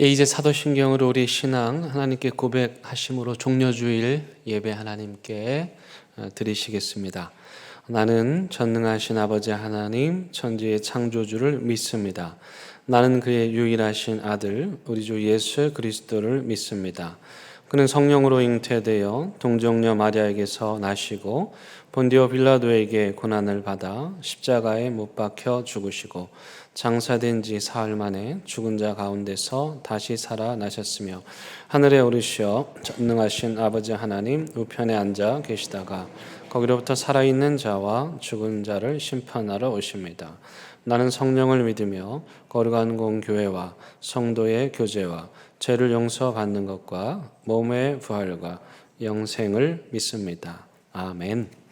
예, 이제 사도신경으로 우리 신앙 하나님께 고백하심으로 종려주일 예배 하나님께 드리시겠습니다. 나는 전능하신 아버지 하나님 천지의 창조주를 믿습니다. 나는 그의 유일하신 아들 우리 주 예수 그리스도를 믿습니다. 그는 성령으로 잉태되어 동정녀 마리아에게서 나시고 본디오 빌라도에게 고난을 받아 십자가에 못 박혀 죽으시고 장사된 지 사흘 만에 죽은 자 가운데서 다시 살아나셨으며 하늘에 오르시어 전능하신 아버지 하나님 우편에 앉아 계시다가 거기로부터 살아있는 자와 죽은 자를 심판하러 오십니다. 나는 성령을 믿으며 거룩한 공교회와 성도의 교제와 죄를 용서받는 것과 몸의 부활과 영생을 믿습니다. 아멘.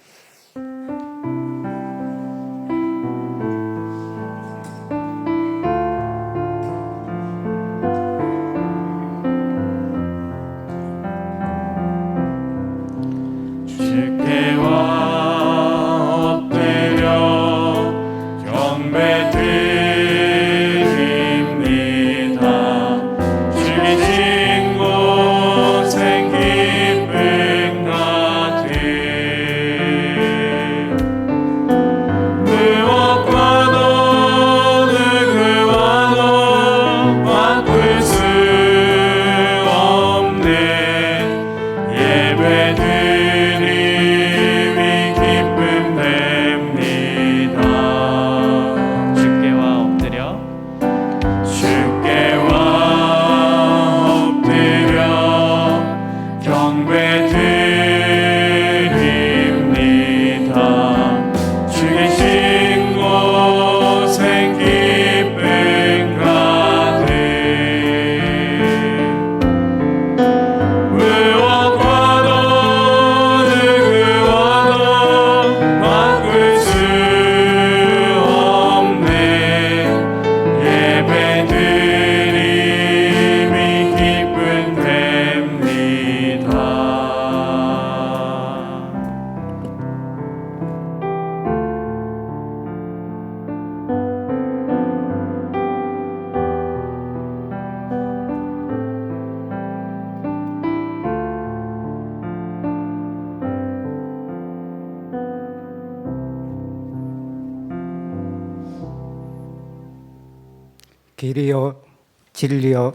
길이요 진리요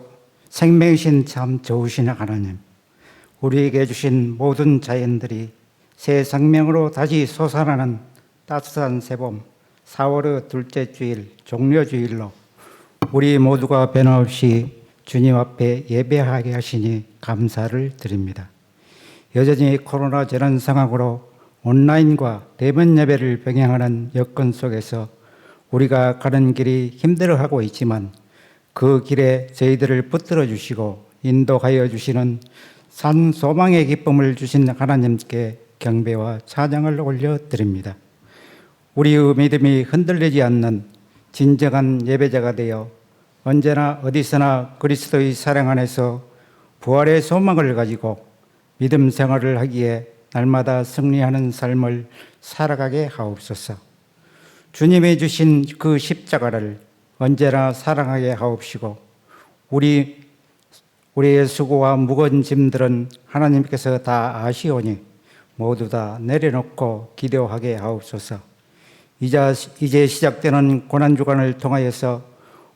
생명이신 참 좋으신 하나님, 우리에게 주신 모든 자연들이 새 생명으로 다시 솟아나는 따뜻한 새봄 4월의 둘째 주일 종려주일로 우리 모두가 변함없이 주님 앞에 예배하게 하시니 감사를 드립니다. 여전히 코로나 재난 상황으로 온라인과 대면 예배를 병행하는 여건 속에서 우리가 가는 길이 힘들어하고 있지만 그 길에 저희들을 붙들어 주시고 인도하여 주시는 산 소망의 기쁨을 주신 하나님께 경배와 찬양을 올려드립니다. 우리의 믿음이 흔들리지 않는 진정한 예배자가 되어 언제나 어디서나 그리스도의 사랑 안에서 부활의 소망을 가지고 믿음 생활을 하기에 날마다 승리하는 삶을 살아가게 하옵소서. 주님이 주신 그 십자가를 언제나 사랑하게 하옵시고 우리의 수고와 무거운 짐들은 하나님께서 다 아시오니 모두 다 내려놓고 기도하게 하옵소서. 이제 시작되는 고난주간을 통하여서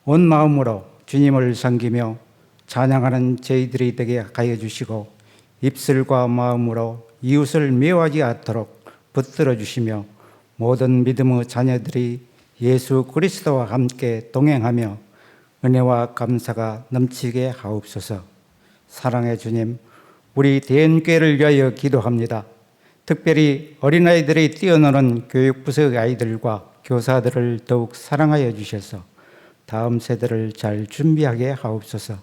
온 마음으로 주님을 섬기며 찬양하는 저희들이 되게 하여 주시고 입술과 마음으로 이웃을 미워하지 않도록 붙들어 주시며 모든 믿음의 자녀들이 예수 그리스도와 함께 동행하며 은혜와 감사가 넘치게 하옵소서. 사랑의 주님, 우리 대연교회를 위하여 기도합니다. 특별히 어린아이들이 뛰어노는 교육부서의 아이들과 교사들을 더욱 사랑하여 주셔서 다음 세대를 잘 준비하게 하옵소서.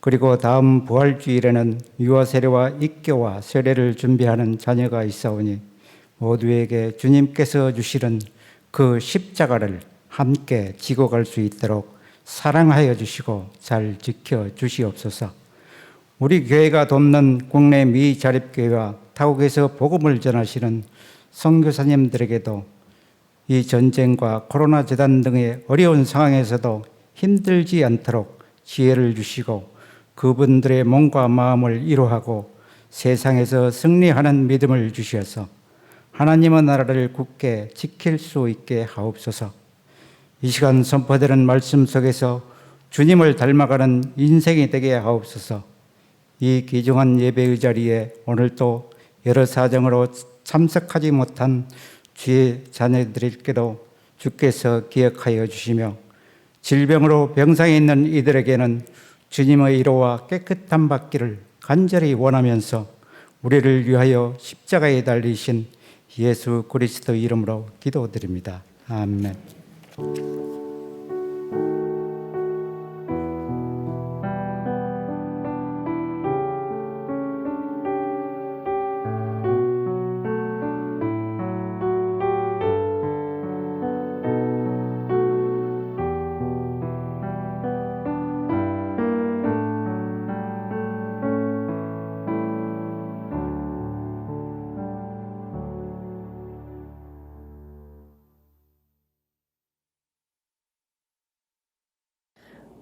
그리고 다음 부활주일에는 유아 세례와 입교와 세례를 준비하는 자녀가 있사오니 모두에게 주님께서 주시는 그 십자가를 함께 지고 갈 수 있도록 사랑하여 주시고 잘 지켜 주시옵소서. 우리 교회가 돕는 국내 미자립교회와 타국에서 복음을 전하시는 선교사님들에게도 이 전쟁과 코로나 재단 등의 어려운 상황에서도 힘들지 않도록 지혜를 주시고 그분들의 몸과 마음을 이루하고 세상에서 승리하는 믿음을 주시어서 하나님의 나라를 굳게 지킬 수 있게 하옵소서. 이 시간 선포되는 말씀 속에서 주님을 닮아가는 인생이 되게 하옵소서. 이 귀중한 예배의 자리에 오늘도 여러 사정으로 참석하지 못한 주의 자녀들에게도 주께서 기억하여 주시며 질병으로 병상에 있는 이들에게는 주님의 위로와 깨끗함 받기를 간절히 원하면서 우리를 위하여 십자가에 달리신 예수 그리스도 이름으로 기도드립니다. 아멘.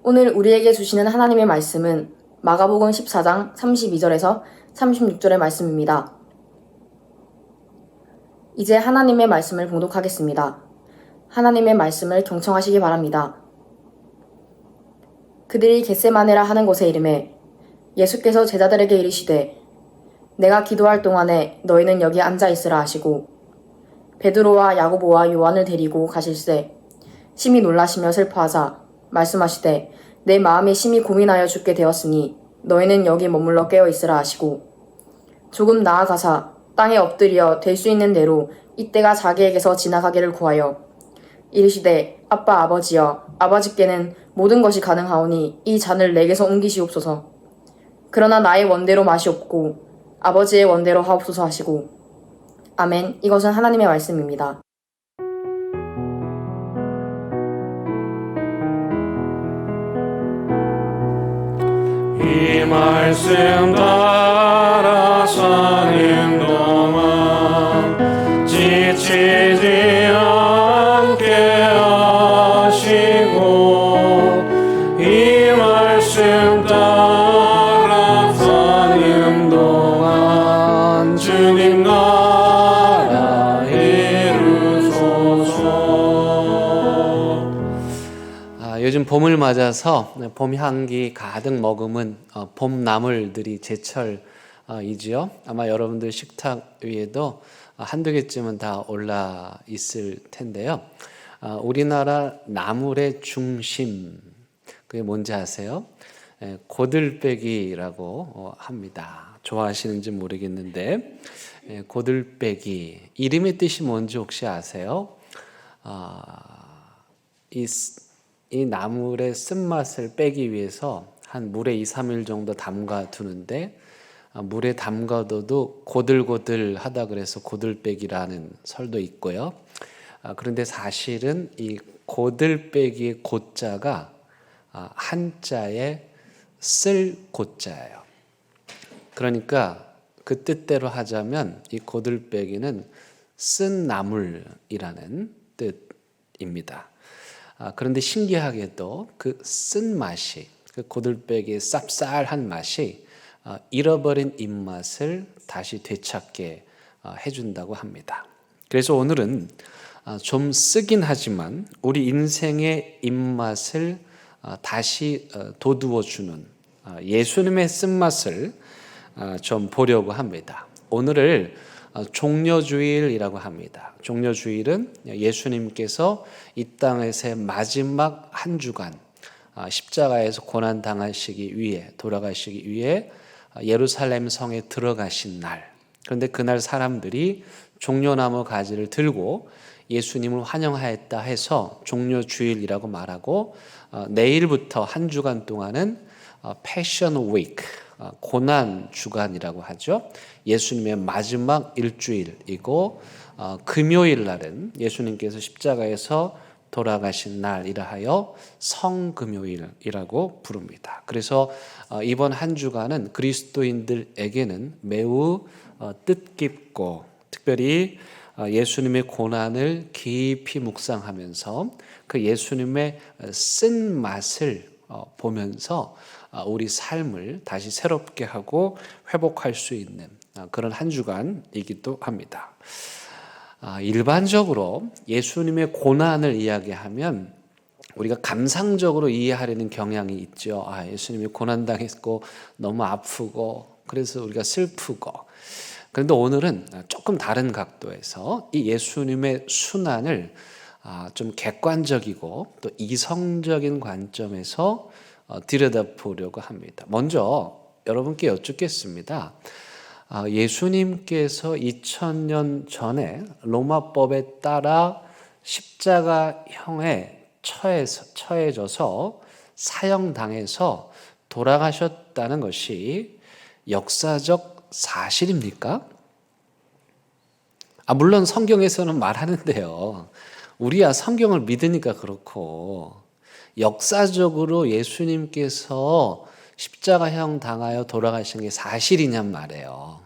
오늘 우리에게 주시는 하나님의 말씀은 마가복음 14장 32절에서 36절의 말씀입니다. 이제 하나님의 말씀을 봉독하겠습니다. 하나님의 말씀을 경청하시기 바랍니다. 그들이 겟세마네라 하는 곳에 이르매 예수께서 제자들에게 이르시되 내가 기도할 동안에 너희는 여기 앉아 있으라 하시고 베드로와 야고보와 요한을 데리고 가실새 심히 놀라시며 슬퍼하사 말씀하시되 내 마음이 심히 고민하여 죽게 되었으니 너희는 여기 머물러 깨어 있으라 하시고 조금 나아가사 땅에 엎드려 될 수 있는 대로 이때가 자기에게서 지나가기를 구하여 이르시되 아빠 아버지여 아버지께는 모든 것이 가능하오니 이 잔을 내게서 옮기시옵소서. 그러나 나의 원대로 마시옵고 아버지의 원대로 하옵소서 하시고 아멘. 이것은 하나님의 말씀입니다. 이 말씀 따라 사는 동안 지치지 않게 하시고 이 말씀 따라 사는 동안 주님 나라 이루소서. 요즘 봄을 맞아서 봄 향기 가득 머금은 봄 나물들이 제철이지요. 아마 여러분들 식탁 위에도 한두 개쯤은 다 올라 있을 텐데요. 우리나라 나물의 중심, 그게 뭔지 아세요? 고들빼기라고 합니다. 좋아하시는지 모르겠는데 고들빼기, 이름의 뜻이 뭔지 혹시 아세요? 이 나물의 쓴맛을 빼기 위해서 한 물에 2, 3일 정도 담가 두는데 물에 담가둬도 고들고들하다 그래서 고들빼기라는 설도 있고요. 그런데 사실은 이 고들빼기의 고자가 한자의 쓸 고자예요. 그러니까 그 뜻대로 하자면 이 고들빼기는 쓴 나물이라는 뜻입니다. 그런데 신기하게도 그 쓴맛이, 그 고들빼기의 쌉쌀한 맛이 잃어버린 입맛을 다시 되찾게 해준다고 합니다. 그래서 오늘은 좀 쓰긴 하지만 우리 인생의 입맛을 다시 돋우어주는 예수님의 쓴맛을 좀 보려고 합니다. 오늘을 종려주일이라고 합니다. 종려주일은 예수님께서 이 땅에서의 마지막 한 주간 십자가에서 고난 당하시기 위해, 돌아가시기 위해 예루살렘 성에 들어가신 날. 그런데 그날 사람들이 종려나무 가지를 들고 예수님을 환영하였다 해서 종려주일이라고 말하고, 내일부터 한 주간 동안은 패션 위크, 고난 주간이라고 하죠. 예수님의 마지막 일주일이고, 금요일 날은 예수님께서 십자가에서 돌아가신 날이라 하여 성금요일이라고 부릅니다. 그래서 이번 한 주간은 그리스도인들에게는 매우 뜻깊고, 특별히 예수님의 고난을 깊이 묵상하면서 그 예수님의 쓴 맛을 보면서 우리 삶을 다시 새롭게 하고 회복할 수 있는 그런 한 주간이기도 합니다. 일반적으로 예수님의 고난을 이야기하면 우리가 감상적으로 이해하려는 경향이 있죠. 예수님이 고난당했고 너무 아프고 그래서 우리가 슬프고. 그런데 오늘은 조금 다른 각도에서 이 예수님의 순환을 좀 객관적이고 또 이성적인 관점에서 들여다보려고 합니다. 먼저 여러분께 여쭙겠습니다. 예수님께서 2000년 전에 로마법에 따라 십자가형에 처해져서 사형당해서 돌아가셨다는 것이 역사적 사실입니까? 물론 성경에서는 말하는데요. 우리야 성경을 믿으니까 그렇고 역사적으로 예수님께서 십자가형 당하여 돌아가신 게 사실이냔 말이에요.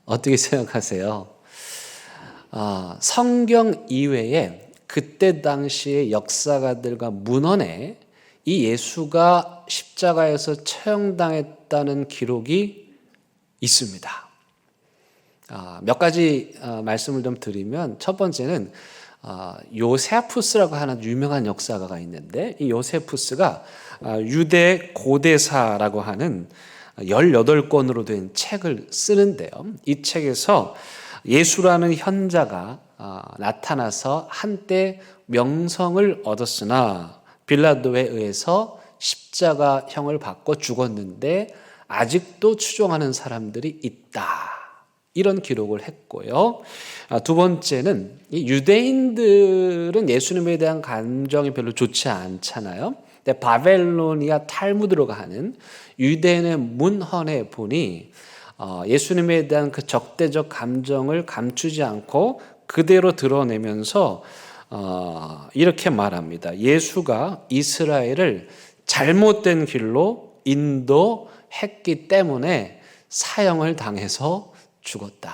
어떻게 생각하세요? 성경 이외에 그때 당시의 역사가들과 문헌에 이 예수가 십자가에서 처형당했다는 기록이 있습니다. 몇 가지 말씀을 좀 드리면 첫 번째는 요세푸스라고 하는 유명한 역사가가 있는데 이 요세푸스가 유대 고대사라고 하는 18권으로 된 책을 쓰는데요. 이 책에서 예수라는 현자가 나타나서 한때 명성을 얻었으나 빌라도에 의해서 십자가형을 받고 죽었는데 아직도 추종하는 사람들이 있다. 이런 기록을 했고요. 두 번째는 이 유대인들은 예수님에 대한 감정이 별로 좋지 않잖아요. 근데 바벨로니아 탈무드라고 하는 유대인의 문헌에 보니 예수님에 대한 그 적대적 감정을 감추지 않고 그대로 드러내면서 이렇게 말합니다. 예수가 이스라엘을 잘못된 길로 인도했기 때문에 사형을 당해서 죽었다.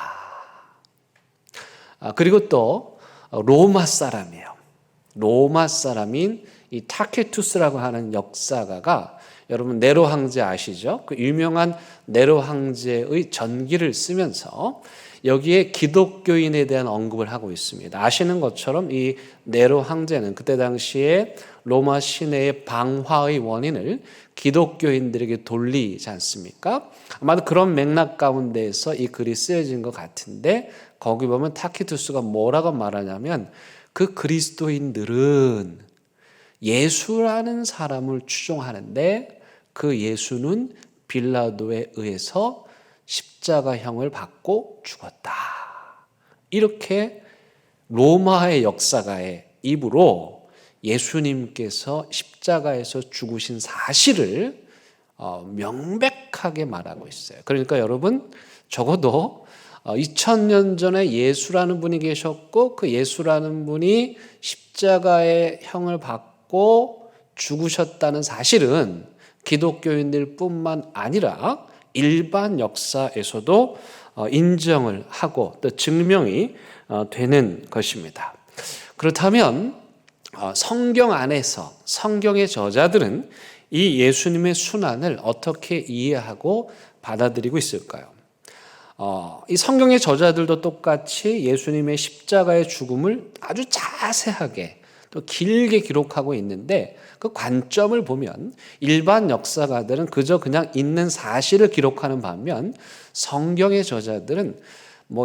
그리고 또 로마 사람이에요. 로마 사람인 이 타케투스라고 하는 역사가가 여러분 네로 황제 아시죠? 그 유명한 네로 황제의 전기를 쓰면서 여기에 기독교인에 대한 언급을 하고 있습니다. 아시는 것처럼 이 네로 황제는 그때 당시에 로마 시내의 방화의 원인을 기독교인들에게 돌리지 않습니까? 아마도 그런 맥락 가운데에서 이 글이 쓰여진 것 같은데 거기 보면 타키투스가 뭐라고 말하냐면 그 그리스도인들은 예수라는 사람을 추종하는데 그 예수는 빌라도에 의해서 십자가형을 받고 죽었다. 이렇게 로마의 역사가의 입으로 예수님께서 십자가에서 죽으신 사실을 명백하게 말하고 있어요. 그러니까 여러분 적어도 2000년 전에 예수라는 분이 계셨고 그 예수라는 분이 십자가의 형을 받고 죽으셨다는 사실은 기독교인들 뿐만 아니라 일반 역사에서도 인정을 하고 또 증명이 되는 것입니다. 그렇다면 성경 안에서 성경의 저자들은 이 예수님의 순환을 어떻게 이해하고 받아들이고 있을까요? 이 성경의 저자들도 똑같이 예수님의 십자가의 죽음을 아주 자세하게 또 길게 기록하고 있는데 그 관점을 보면 일반 역사가들은 그저 그냥 있는 사실을 기록하는 반면 성경의 저자들은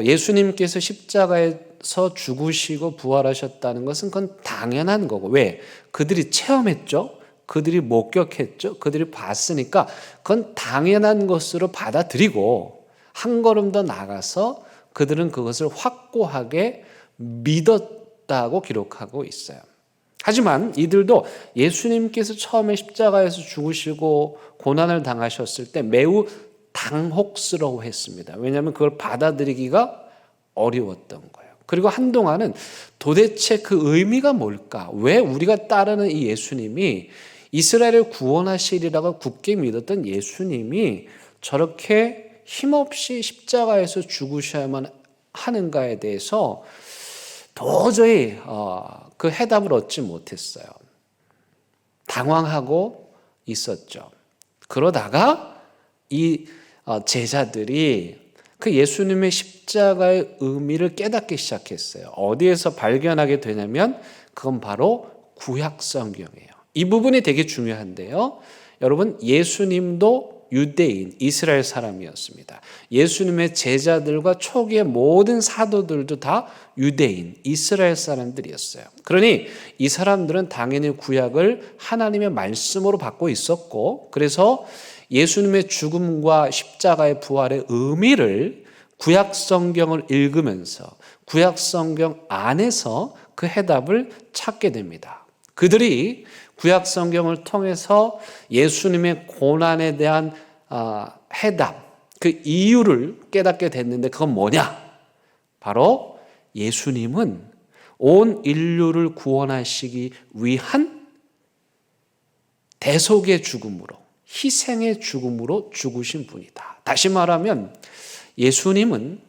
예수님께서 십자가에서 죽으시고 부활하셨다는 것은 그건 당연한 거고 왜? 그들이 체험했죠. 그들이 목격했죠. 그들이 봤으니까 그건 당연한 것으로 받아들이고 한 걸음 더 나가서 그들은 그것을 확고하게 믿었다고 기록하고 있어요. 하지만 이들도 예수님께서 처음에 십자가에서 죽으시고 고난을 당하셨을 때 매우 당혹스러워했습니다. 왜냐하면 그걸 받아들이기가 어려웠던 거예요. 그리고 한동안은 도대체 그 의미가 뭘까? 왜 우리가 따르는 이 예수님이 이스라엘을 구원하시리라고 굳게 믿었던 예수님이 저렇게 힘없이 십자가에서 죽으셔야만 하는가에 대해서 도저히 그 해답을 얻지 못했어요. 당황하고 있었죠. 그러다가 이 제자들이 그 예수님의 십자가의 의미를 깨닫기 시작했어요. 어디에서 발견하게 되냐면 그건 바로 구약 성경이에요. 이 부분이 되게 중요한데요. 여러분, 예수님도 유대인, 이스라엘 사람이었습니다. 예수님의 제자들과 초기의 모든 사도들도 다 유대인, 이스라엘 사람들이었어요. 그러니 이 사람들은 당연히 구약을 하나님의 말씀으로 받고 있었고, 그래서 예수님의 죽음과 십자가의 부활의 의미를 구약 성경을 읽으면서 구약 성경 안에서 그 해답을 찾게 됩니다. 그들이 구약 성경을 통해서 예수님의 고난에 대한 해답, 그 이유를 깨닫게 됐는데 그건 뭐냐? 바로 예수님은 온 인류를 구원하시기 위한 대속의 죽음으로, 희생의 죽음으로 죽으신 분이다. 다시 말하면 예수님은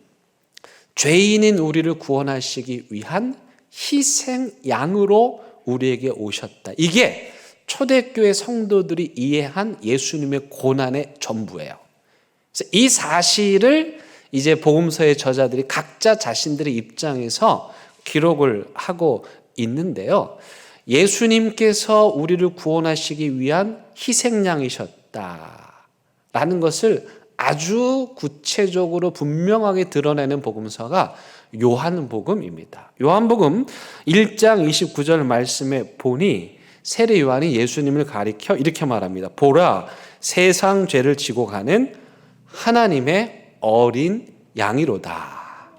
죄인인 우리를 구원하시기 위한 희생 양으로 우리에게 오셨다. 이게 초대교회 성도들이 이해한 예수님의 고난의 전부예요. 그래서 이 사실을 이제 복음서의 저자들이 각자 자신들의 입장에서 기록을 하고 있는데요. 예수님께서 우리를 구원하시기 위한 희생양이셨다라는 것을 아주 구체적으로 분명하게 드러내는 복음서가 요한복음입니다. 요한복음 1장 29절 말씀에 보니 세례 요한이 예수님을 가리켜 이렇게 말합니다. 보라, 세상 죄를 지고 가는 하나님의 어린 양이로다.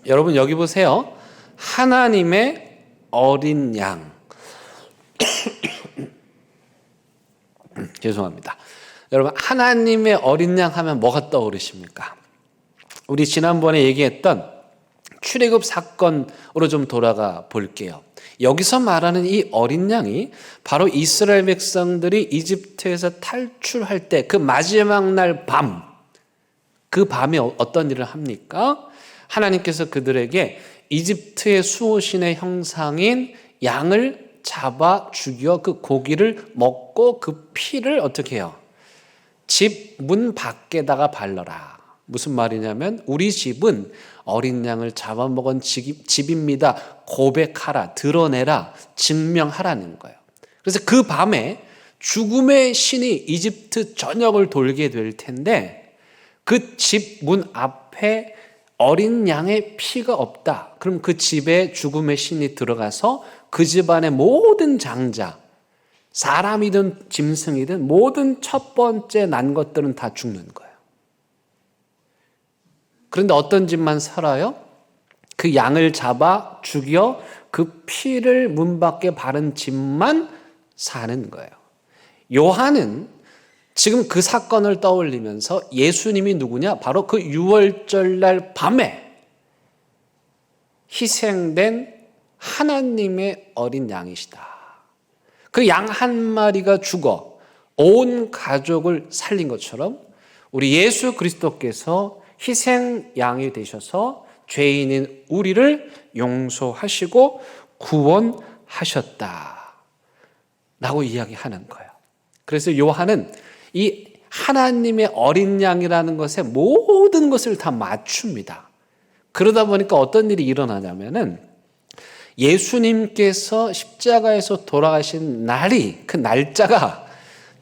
여러분 여기 보세요. 하나님의 어린 양. 죄송합니다. 여러분, 하나님의 어린 양 하면 뭐가 떠오르십니까? 우리 지난번에 얘기했던 출애굽 사건으로 좀 돌아가 볼게요. 여기서 말하는 이 어린 양이 바로 이스라엘 백성들이 이집트에서 탈출할 때 그 마지막 날 밤, 그 밤에 어떤 일을 합니까? 하나님께서 그들에게 이집트의 수호신의 형상인 양을 잡아 죽여 그 고기를 먹고 그 피를 어떻게 해요? 집 문 밖에다가 발라라. 무슨 말이냐면 우리 집은 어린 양을 잡아먹은 집입니다. 고백하라, 드러내라, 증명하라는 거예요. 그래서 그 밤에 죽음의 신이 이집트 전역을 돌게 될 텐데 그 집 문 앞에 어린 양의 피가 없다. 그럼 그 집에 죽음의 신이 들어가서 그 집안의 모든 장자, 사람이든 짐승이든 모든 첫 번째 난 것들은 다 죽는 거예요. 그런데 어떤 집만 살아요? 그 양을 잡아 죽여 그 피를 문 밖에 바른 집만 사는 거예요. 요한은 지금 그 사건을 떠올리면서 예수님이 누구냐? 바로 그 유월절날 밤에 희생된 하나님의 어린 양이시다. 그 양 한 마리가 죽어 온 가족을 살린 것처럼 우리 예수 그리스도께서 희생 양이 되셔서 죄인인 우리를 용서하시고 구원하셨다 라고 이야기하는 거예요. 그래서 요한은 이 하나님의 어린 양이라는 것에 모든 것을 다 맞춥니다. 그러다 보니까 어떤 일이 일어나냐면은 예수님께서 십자가에서 돌아가신 날이, 그 날짜가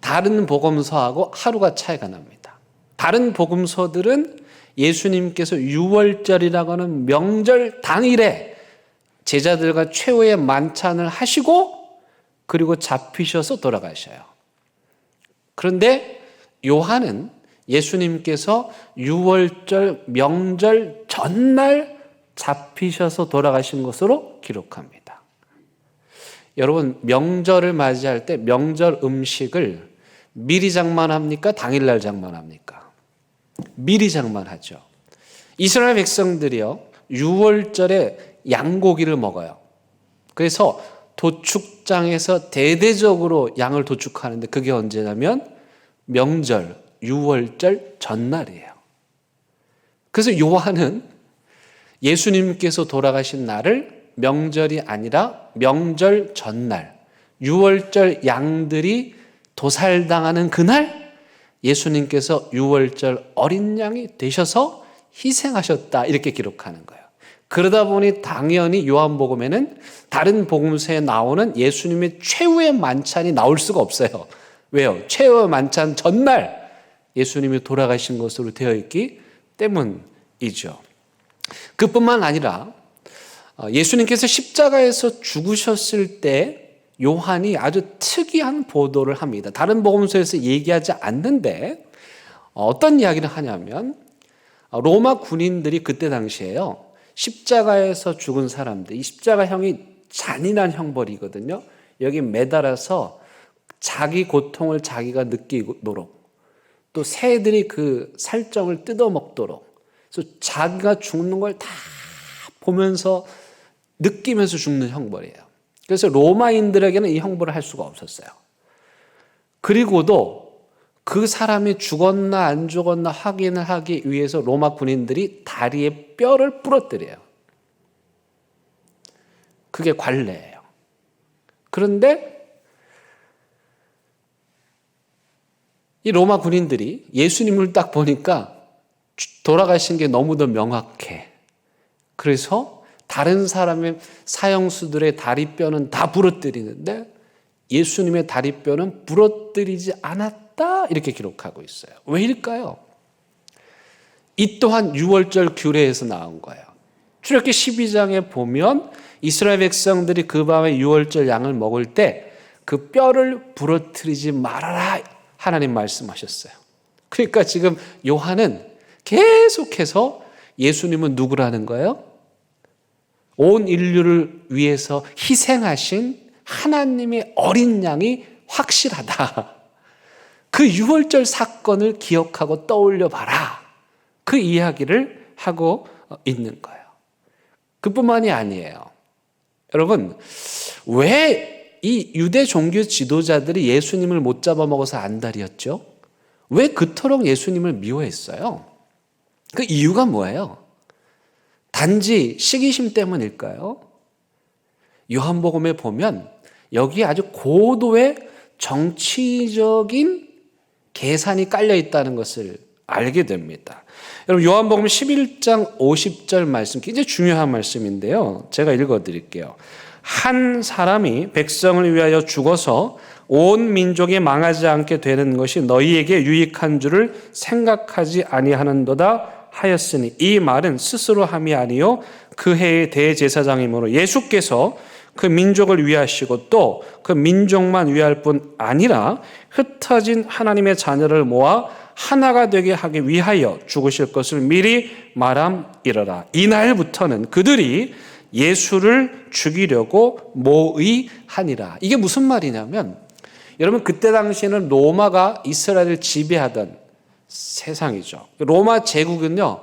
다른 복음서하고 하루가 차이가 납니다. 다른 복음서들은 예수님께서 유월절이라고 하는 명절 당일에 제자들과 최후의 만찬을 하시고 그리고 잡히셔서 돌아가셔요. 그런데 요한은 예수님께서 유월절 명절 전날 잡히셔서 돌아가신 것으로 기록합니다. 여러분, 명절을 맞이할 때 명절 음식을 미리 장만합니까? 당일날 장만합니까? 미리 장만하죠. 이스라엘 백성들이요, 유월절에 양고기를 먹어요. 그래서 도축장에서 대대적으로 양을 도축하는데 그게 언제냐면 명절, 유월절 전날이에요. 그래서 요한은 예수님께서 돌아가신 날을 명절이 아니라 명절 전날, 유월절 양들이 도살당하는 그날 예수님께서 유월절 어린 양이 되셔서 희생하셨다 이렇게 기록하는 거예요. 그러다 보니 당연히 요한복음에는 다른 복음서에 나오는 예수님의 최후의 만찬이 나올 수가 없어요. 왜요? 최후의 만찬 전날 예수님이 돌아가신 것으로 되어 있기 때문이죠. 그뿐만 아니라 예수님께서 십자가에서 죽으셨을 때 요한이 아주 특이한 보도를 합니다. 다른 복음서에서 얘기하지 않는데 어떤 이야기를 하냐면 로마 군인들이 그때 당시에요. 십자가에서 죽은 사람들, 이 십자가형이 잔인한 형벌이거든요. 여기 매달아서 자기 고통을 자기가 느끼도록, 또 새들이 그 살점을 뜯어먹도록, 그래서 자기가 죽는 걸 다 보면서 느끼면서 죽는 형벌이에요. 그래서 로마인들에게는 이 형벌을 할 수가 없었어요. 그리고도 그 사람이 죽었나 안 죽었나 확인을 하기 위해서 로마 군인들이 다리에 뼈를 부러뜨려요. 그게 관례예요. 그런데 이 로마 군인들이 예수님을 딱 보니까 돌아가신 게 너무도 명확해. 그래서 다른 사람의 사형수들의 다리뼈는 다 부러뜨리는데 예수님의 다리뼈는 부러뜨리지 않았다 이렇게 기록하고 있어요. 왜일까요? 이 또한 유월절 규례에서 나온 거예요. 출애굽기 12장에 보면 이스라엘 백성들이 그 밤에 유월절 양을 먹을 때 그 뼈를 부러뜨리지 말아라 하나님 말씀하셨어요. 그러니까 지금 요한은 계속해서 예수님은 누구라는 거예요? 온 인류를 위해서 희생하신 하나님의 어린 양이 확실하다. 그 유월절 사건을 기억하고 떠올려 봐라. 그 이야기를 하고 있는 거예요. 그뿐만이 아니에요. 여러분, 왜 이 유대 종교 지도자들이 예수님을 못 잡아먹어서 안달이었죠? 왜 그토록 예수님을 미워했어요? 그 이유가 뭐예요? 단지 시기심 때문일까요? 요한복음에 보면 여기에 아주 고도의 정치적인 계산이 깔려 있다는 것을 알게 됩니다. 여러분, 요한복음 11장 50절 말씀 굉장히 중요한 말씀인데요. 제가 읽어드릴게요. 한 사람이 백성을 위하여 죽어서 온 민족이 망하지 않게 되는 것이 너희에게 유익한 줄을 생각하지 아니하는도다 하였으니, 이 말은 스스로 함이 아니요 그 해의 대제사장이므로 예수께서 그 민족을 위하시고 또 그 민족만 위할 뿐 아니라 흩어진 하나님의 자녀를 모아 하나가 되게 하기 위하여 죽으실 것을 미리 말함이러라. 이날부터는 그들이 예수를 죽이려고 모의하니라. 이게 무슨 말이냐면, 여러분, 그때 당시에는 로마가 이스라엘을 지배하던 세상이죠. 로마 제국은요,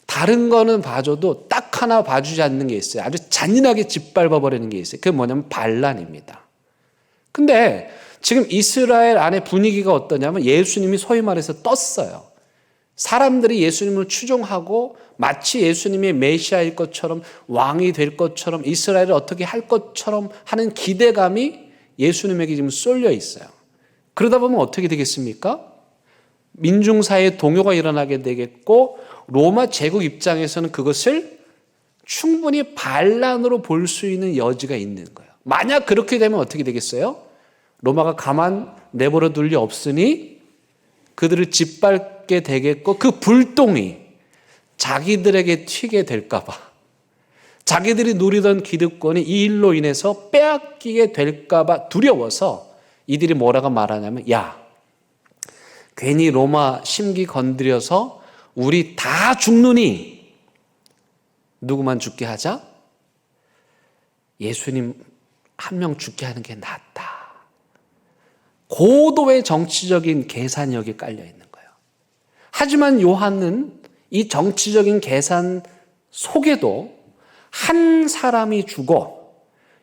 다른 거는 봐줘도 딱 하나 봐주지 않는 게 있어요. 아주 잔인하게 짓밟아 버리는 게 있어요. 그게 뭐냐면 반란입니다. 근데 지금 이스라엘 안에 분위기가 어떠냐면 예수님이 소위 말해서 떴어요. 사람들이 예수님을 추종하고 마치 예수님이 메시아일 것처럼, 왕이 될 것처럼, 이스라엘을 어떻게 할 것처럼 하는 기대감이 예수님에게 지금 쏠려 있어요. 그러다 보면 어떻게 되겠습니까? 민중 사이에 동요가 일어나게 되겠고, 로마 제국 입장에서는 그것을 충분히 반란으로 볼 수 있는 여지가 있는 거예요. 만약 그렇게 되면 어떻게 되겠어요? 로마가 가만 내버려 둘 리 없으니 그들을 짓밟게 되겠고, 그 불똥이 자기들에게 튀게 될까 봐, 자기들이 누리던 기득권이 이 일로 인해서 빼앗기게 될까 봐 두려워서 이들이 뭐라고 말하냐면, 야, 괜히 로마 심기 건드려서 우리 다 죽느니 누구만 죽게 하자? 예수님 한 명 죽게 하는 게 낫다. 고도의 정치적인 계산이 여기 깔려 있는 거예요. 하지만 요한은 이 정치적인 계산 속에도 한 사람이 죽어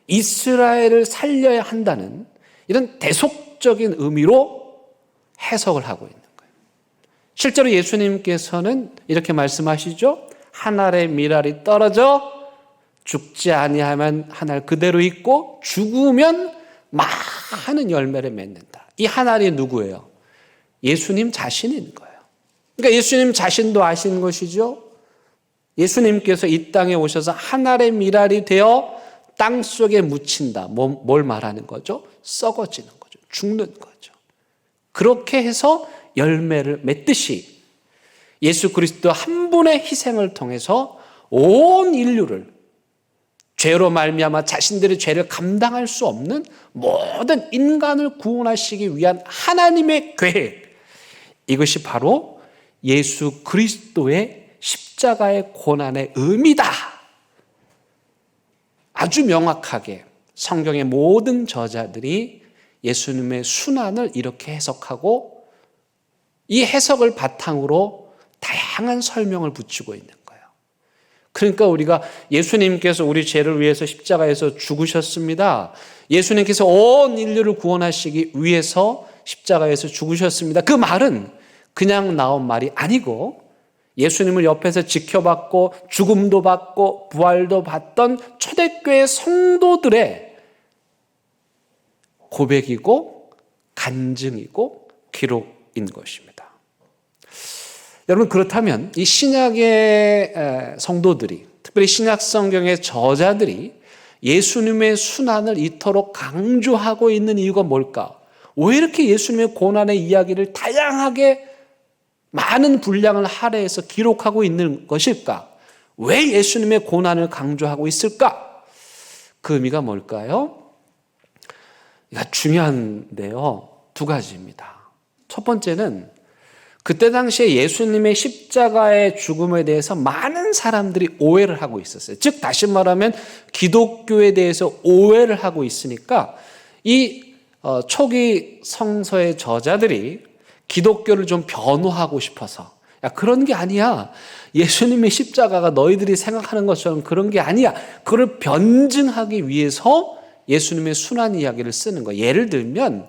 이스라엘을 살려야 한다는 이런 대속적인 의미로 해석을 하고 있는 거예요. 실제로 예수님께서는 이렇게 말씀하시죠. 한 알의 밀알이 떨어져 죽지 아니하면 한 알 그대로 있고 죽으면 많은 열매를 맺는다. 이 하나님이 누구예요? 예수님 자신인 거예요. 그러니까 예수님 자신도 아시는 것이죠. 예수님께서 이 땅에 오셔서 하늘의 미랄이 되어 땅 속에 묻힌다. 뭘 말하는 거죠? 썩어지는 거죠. 죽는 거죠. 그렇게 해서 열매를 맺듯이 예수 그리스도 한 분의 희생을 통해서 온 인류를 죄로 말미암아 자신들의 죄를 감당할 수 없는 모든 인간을 구원하시기 위한 하나님의 계획, 이것이 바로 예수 그리스도의 십자가의 고난의 의미다. 아주 명확하게 성경의 모든 저자들이 예수님의 순환을 이렇게 해석하고 이 해석을 바탕으로 다양한 설명을 붙이고 있는 거예요. 그러니까 우리가 예수님께서 우리 죄를 위해서 십자가에서 죽으셨습니다. 예수님께서 온 인류를 구원하시기 위해서 십자가에서 죽으셨습니다. 그 말은 그냥 나온 말이 아니고 예수님을 옆에서 지켜봤고 죽음도 받고 부활도 받던 초대교회 성도들의 고백이고 간증이고 기록인 것입니다. 여러분, 그렇다면 이 신약의 성도들이, 특별히 신약 성경의 저자들이 예수님의 순환을 이토록 강조하고 있는 이유가 뭘까? 왜 이렇게 예수님의 고난의 이야기를 다양하게 많은 분량을 할애해서 기록하고 있는 것일까? 왜 예수님의 고난을 강조하고 있을까? 그 의미가 뭘까요? 이거 중요한데요. 두 가지입니다. 첫 번째는 그때 당시에 예수님의 십자가의 죽음에 대해서 많은 사람들이 오해를 하고 있었어요. 즉 다시 말하면 기독교에 대해서 오해를 하고 있으니까 이 초기 성서의 저자들이 기독교를 좀 변호하고 싶어서, 야, 그런 게 아니야. 예수님의 십자가가 너희들이 생각하는 것처럼 그런 게 아니야. 그걸 변증하기 위해서 예수님의 순환 이야기를 쓰는 거예요. 예를 들면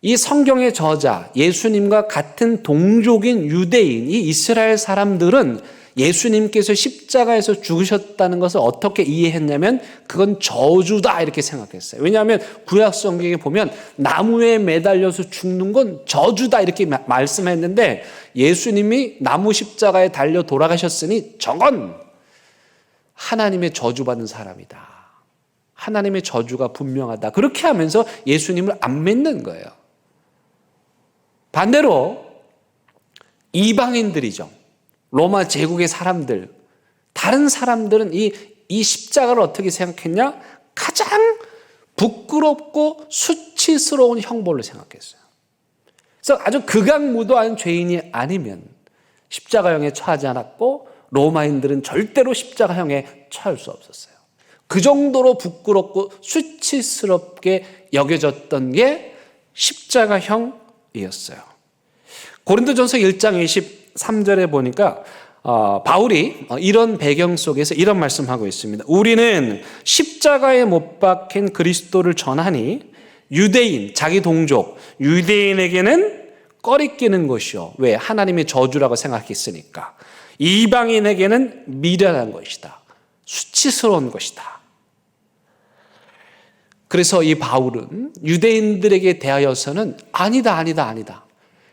이 성경의 저자, 예수님과 같은 동족인 유대인, 이 이스라엘 사람들은 예수님께서 십자가에서 죽으셨다는 것을 어떻게 이해했냐면 그건 저주다 이렇게 생각했어요. 왜냐하면 구약 성경에 보면 나무에 매달려서 죽는 건 저주다 이렇게 말씀했는데 예수님이 나무 십자가에 달려 돌아가셨으니 저건 하나님의 저주받은 사람이다. 하나님의 저주가 분명하다. 그렇게 하면서 예수님을 안 믿는 거예요. 반대로 이방인들이죠. 로마 제국의 사람들, 다른 사람들은 이 십자가를 어떻게 생각했냐? 가장 부끄럽고 수치스러운 형벌로 생각했어요. 그래서 아주 극악무도한 죄인이 아니면 십자가형에 처하지 않았고 로마인들은 절대로 십자가형에 처할 수 없었어요. 그 정도로 부끄럽고 수치스럽게 여겨졌던 게 십자가형이었어요. 고린도전서 1장 23절에 보니까 바울이 이런 배경 속에서 이런 말씀하고 있습니다. 우리는 십자가에 못 박힌 그리스도를 전하니 유대인, 자기 동족, 유대인에게는 꺼리끼는 것이요. 왜? 하나님의 저주라고 생각했으니까. 이방인에게는 미련한 것이다. 수치스러운 것이다. 그래서 이 바울은 유대인들에게 대하여서는 아니다.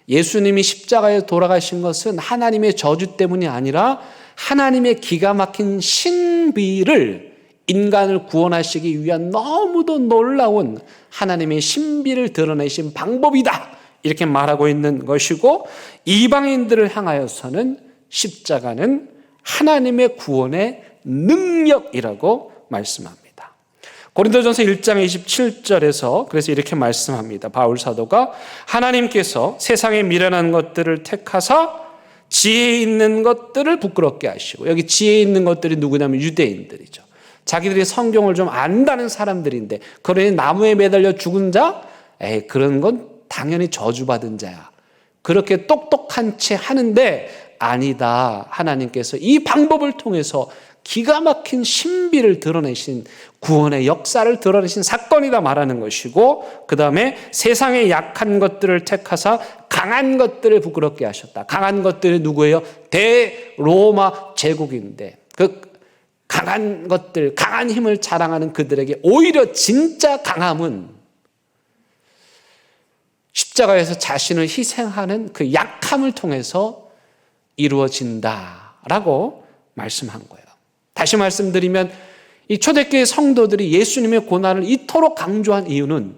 예수님이 십자가에 돌아가신 것은 하나님의 저주 때문이 아니라 하나님의 기가 막힌 신비를 인간을 구원하시기 위한 너무도 놀라운 하나님의 신비를 드러내신 방법이다. 이렇게 말하고 있는 것이고 이방인들을 향하여서는 십자가는 하나님의 구원의 능력이라고 말씀합니다. 고린도전서 1장 27절에서 그래서 이렇게 말씀합니다. 바울 사도가 하나님께서 세상의 미련한 것들을 택하사 지혜 있는 것들을 부끄럽게 하시고, 여기 지혜 있는 것들이 누구냐면 유대인들이죠. 자기들이 성경을 좀 안다는 사람들인데 그러니 나무에 매달려 죽은 자? 그런 건 당연히 저주받은 자야. 그렇게 똑똑한 채 하는데 아니다. 하나님께서 이 방법을 통해서 기가 막힌 신비를 드러내신 구원의 역사를 드러내신 사건이다 말하는 것이고, 그 다음에 세상의 약한 것들을 택하사 강한 것들을 부끄럽게 하셨다. 강한 것들이 누구예요? 대로마 제국인데 그 강한 것들, 강한 힘을 자랑하는 그들에게 오히려 진짜 강함은 십자가에서 자신을 희생하는 그 약함을 통해서 이루어진다라고 말씀한 거예요. 다시 말씀드리면 이 초대교회 성도들이 예수님의 고난을 이토록 강조한 이유는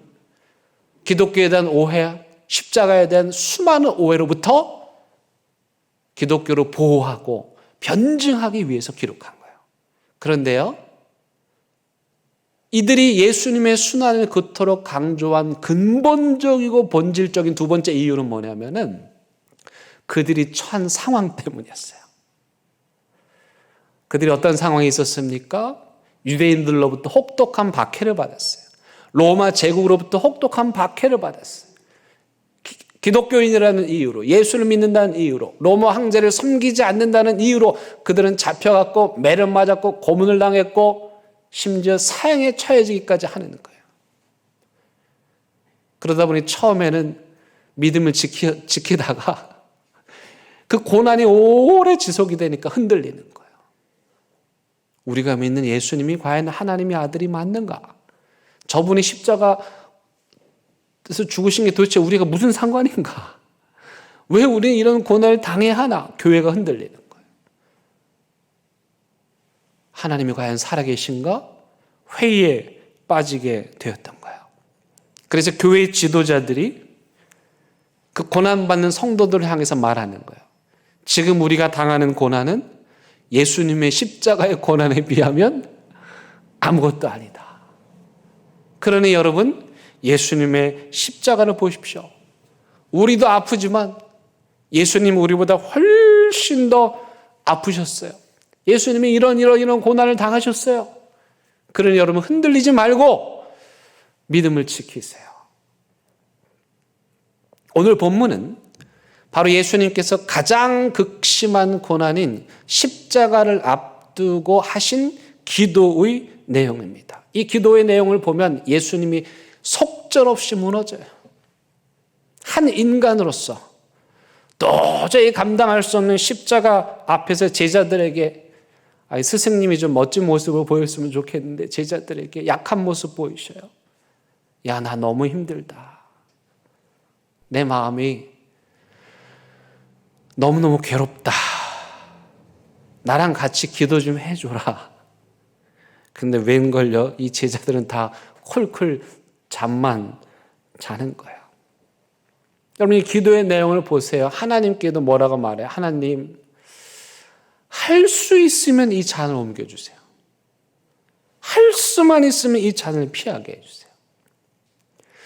기독교에 대한 오해, 십자가에 대한 수많은 오해로부터 기독교를 보호하고 변증하기 위해서 기록한 거예요. 그런데요, 이들이 예수님의 순환을 그토록 강조한 근본적이고 본질적인 두 번째 이유는 뭐냐면은 그들이 처한 상황 때문이었어요. 그들이 어떤 상황이 있었습니까? 유대인들로부터 혹독한 박해를 받았어요. 로마 제국으로부터 혹독한 박해를 받았어요. 기독교인이라는 이유로, 예수를 믿는다는 이유로, 로마 황제를 섬기지 않는다는 이유로 그들은 잡혀갔고 매를 맞았고 고문을 당했고 심지어 사형에 처해지기까지 하는 거예요. 그러다 보니 처음에는 믿음을 지키다가 그 고난이 오래 지속이 되니까 흔들리는 거예요. 우리가 믿는 예수님이 과연 하나님의 아들이 맞는가? 저분이 십자가에서 죽으신 게 도대체 우리가 무슨 상관인가? 왜 우리는 이런 고난을 당해야 하나? 교회가 흔들리는 거예요. 하나님이 과연 살아계신가? 회의에 빠지게 되었던 거예요. 그래서 교회의 지도자들이 그 고난받는 성도들을 향해서 말하는 거예요. 지금 우리가 당하는 고난은 예수님의 십자가의 고난에 비하면 아무것도 아니다. 그러니 여러분, 예수님의 십자가를 보십시오. 우리도 아프지만 예수님 우리보다 훨씬 더 아프셨어요. 예수님이 이런 고난을 당하셨어요. 그러니 여러분 흔들리지 말고 믿음을 지키세요. 오늘 본문은 바로 예수님께서 가장 극심한 고난인 십자가를 앞두고 하신 기도의 내용입니다. 이 기도의 내용을 보면 예수님이 속절없이 무너져요. 한 인간으로서 도저히 감당할 수 없는 십자가 앞에서 제자들에게, 스승님이 좀 멋진 모습을 보였으면 좋겠는데 제자들에게 약한 모습 보이셔요. 야, 나 너무 힘들다. 내 마음이 너무너무 괴롭다. 나랑 같이 기도 좀 해줘라. 근데 웬걸요? 이 제자들은 다 콜콜 잠만 자는 거예요. 여러분, 이 기도의 내용을 보세요. 하나님께도 뭐라고 말해요? 하나님, 할 수 있으면 이 잔을 옮겨주세요. 할 수만 있으면 이 잔을 피하게 해주세요.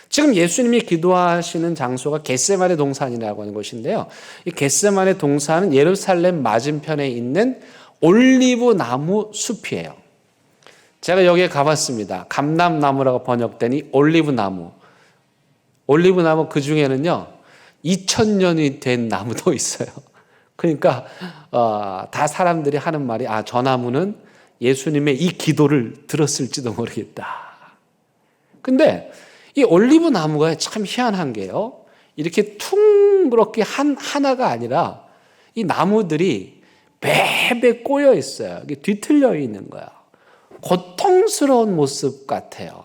지금 예수님이 기도하시는 장소가 겟세마네 동산이라고 하는 곳인데요. 이 겟세마네 동산은 예루살렘 맞은편에 있는 올리브 나무 숲이에요. 제가 여기에 가봤습니다. 감람나무라고 번역된 이 올리브 나무. 올리브 나무 그 중에는요, 2000년이 된 나무도 있어요. 그러니까 다 사람들이 하는 말이, 저 나무는 예수님의 이 기도를 들었을지도 모르겠다. 근데 이 올리브 나무가 참 희한한 게요, 이렇게 퉁그렇게 하나가 아니라 이 나무들이 베베 꼬여 있어요. 이게 뒤틀려 있는 거야. 고통스러운 모습 같아요.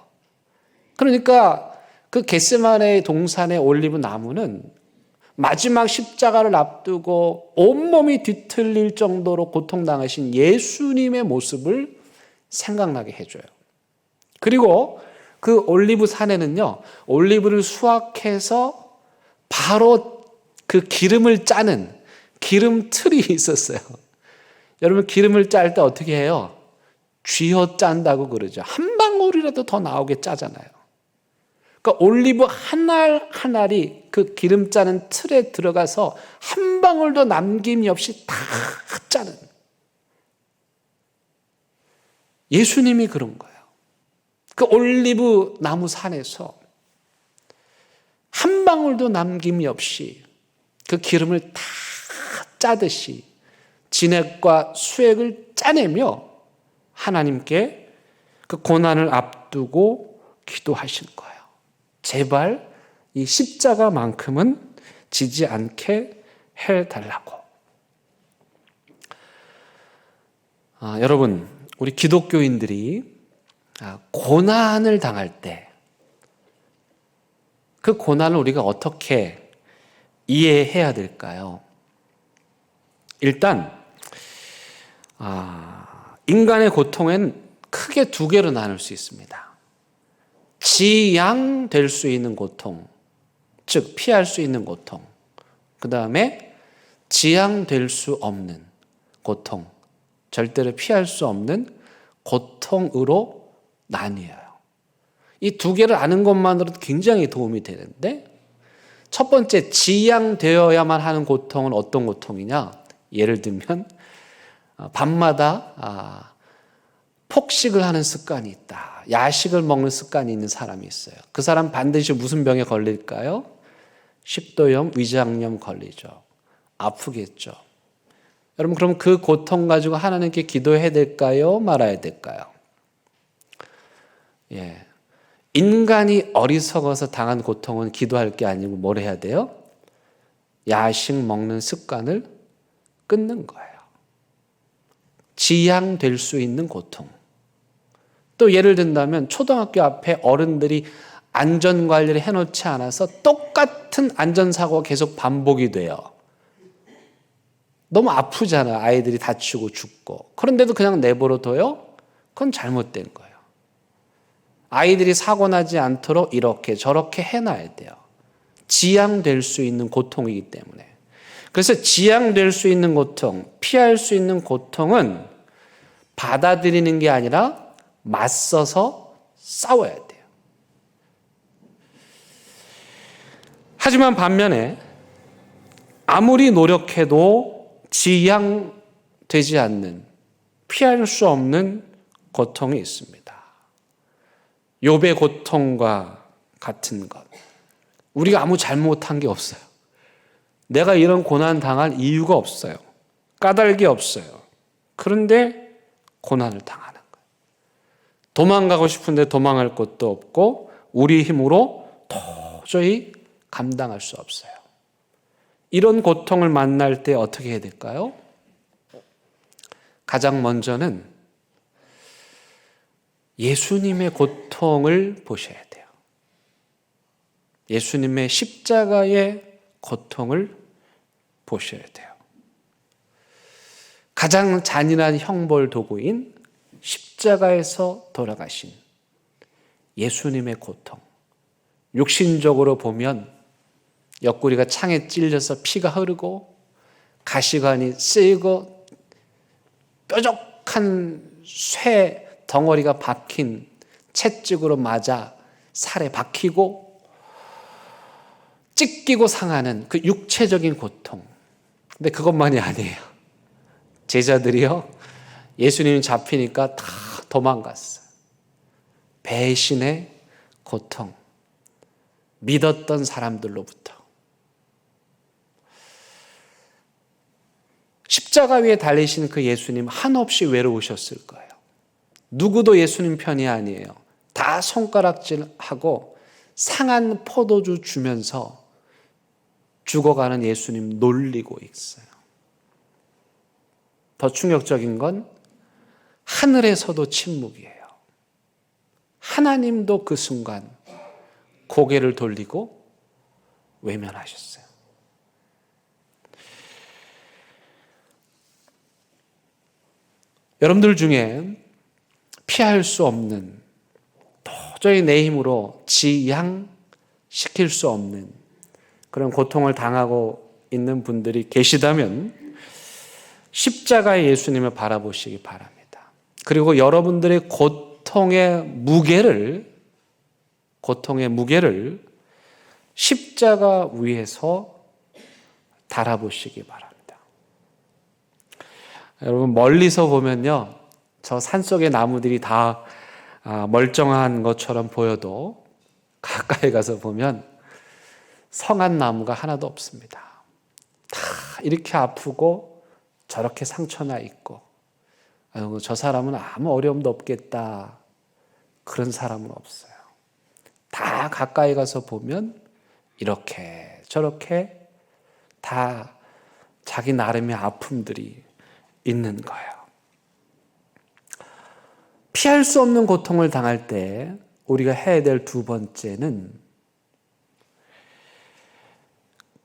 그러니까 그 겟세마네 동산의 올리브 나무는 마지막 십자가를 앞두고 온몸이 뒤틀릴 정도로 고통당하신 예수님의 모습을 생각나게 해줘요. 그리고 그 올리브 산에는요, 올리브를 수확해서 바로 그 기름을 짜는 기름 틀이 있었어요. 여러분, 기름을 짤 때 어떻게 해요? 쥐어 짠다고 그러죠. 한 방울이라도 더 나오게 짜잖아요. 그러니까 올리브 한 알 한 알이 그 기름 짜는 틀에 들어가서 한 방울도 남김이 없이 다 짜는, 예수님이 그런 거예요. 그 올리브 나무 산에서 한 방울도 남김이 없이 그 기름을 다 짜듯이 진액과 수액을 짜내며 하나님께 그 고난을 앞두고 기도하신 거예요. 제발 이 십자가만큼은 지지 않게 해달라고. 여러분, 우리 기독교인들이 고난을 당할 때 그 고난을 우리가 어떻게 이해해야 될까요? 일단 인간의 고통은 크게 두 개로 나눌 수 있습니다. 지양될 수 있는 고통, 즉 피할 수 있는 고통. 그 다음에 지양될 수 없는 고통, 절대로 피할 수 없는 고통으로 나뉘어요. 이 두 개를 아는 것만으로도 굉장히 도움이 되는데, 첫 번째 지양되어야만 하는 고통은 어떤 고통이냐? 예를 들면 밤마다 폭식을 하는 습관이 있다. 야식을 먹는 습관이 있는 사람이 있어요. 그 사람 반드시 무슨 병에 걸릴까요? 식도염, 위장염 걸리죠. 아프겠죠. 여러분, 그럼 그 고통 가지고 하나님께 기도해야 될까요? 말아야 될까요? 인간이 어리석어서 당한 고통은 기도할 게 아니고 뭘 해야 돼요? 야식 먹는 습관을 끊는 거예요. 지양될 수 있는 고통. 또 예를 든다면 초등학교 앞에 어른들이 안전관리를 해놓지 않아서 똑같은 안전사고가 계속 반복이 돼요. 너무 아프잖아요. 아이들이 다치고 죽고. 그런데도 그냥 내버려둬요? 그건 잘못된 거예요. 아이들이 사고 나지 않도록 이렇게 저렇게 해놔야 돼요. 지양될 수 있는 고통이기 때문에. 그래서 지양될 수 있는 고통, 피할 수 있는 고통은 받아들이는 게 아니라 맞서서 싸워야 돼요. 하지만 반면에 아무리 노력해도 지양되지 않는, 피할 수 없는 고통이 있습니다. 욥의 고통과 같은 것. 우리가 아무 잘못한 게 없어요. 내가 이런 고난 당할 이유가 없어요. 까닭이 없어요. 그런데 고난을 당하는 거예요. 도망가고 싶은데 도망할 곳도 없고 우리 힘으로 도저히 감당할 수 없어요. 이런 고통을 만날 때 어떻게 해야 될까요? 가장 먼저는 예수님의 고통을 보셔야 돼요. 예수님의 십자가의 고통을 보셔야 돼요. 가장 잔인한 형벌 도구인 십자가에서 돌아가신 예수님의 고통. 육신적으로 보면 옆구리가 창에 찔려서 피가 흐르고 가시관이 쓰이고 뾰족한 쇠 덩어리가 박힌 채찍으로 맞아 살에 박히고 찢기고 상하는 그 육체적인 고통. 근데 그것만이 아니에요. 제자들이요, 예수님이 잡히니까 다 도망갔어요. 배신의 고통. 믿었던 사람들로부터. 십자가 위에 달리신 그 예수님 한없이 외로우셨을 거예요. 누구도 예수님 편이 아니에요. 다 손가락질하고 상한 포도주 주면서 죽어가는 예수님 놀리고 있어요. 더 충격적인 건 하늘에서도 침묵이에요. 하나님도 그 순간 고개를 돌리고 외면하셨어요. 여러분들 중에 피할 수 없는, 도저히 내 힘으로 지양시킬 수 없는 그런 고통을 당하고 있는 분들이 계시다면 십자가의 예수님을 바라보시기 바랍니다. 그리고 여러분들의 고통의 무게를 십자가 위에서 달아보시기 바랍니다. 여러분, 멀리서 보면요, 저 산속의 나무들이 다 멀쩡한 것처럼 보여도 가까이 가서 보면 성한 나무가 하나도 없습니다. 다 이렇게 아프고 저렇게 상처나 있고, 아유, 저 사람은 아무 어려움도 없겠다, 그런 사람은 없어요. 다 가까이 가서 보면 이렇게 저렇게 다 자기 나름의 아픔들이 있는 거예요. 피할 수 없는 고통을 당할 때 우리가 해야 될 두 번째는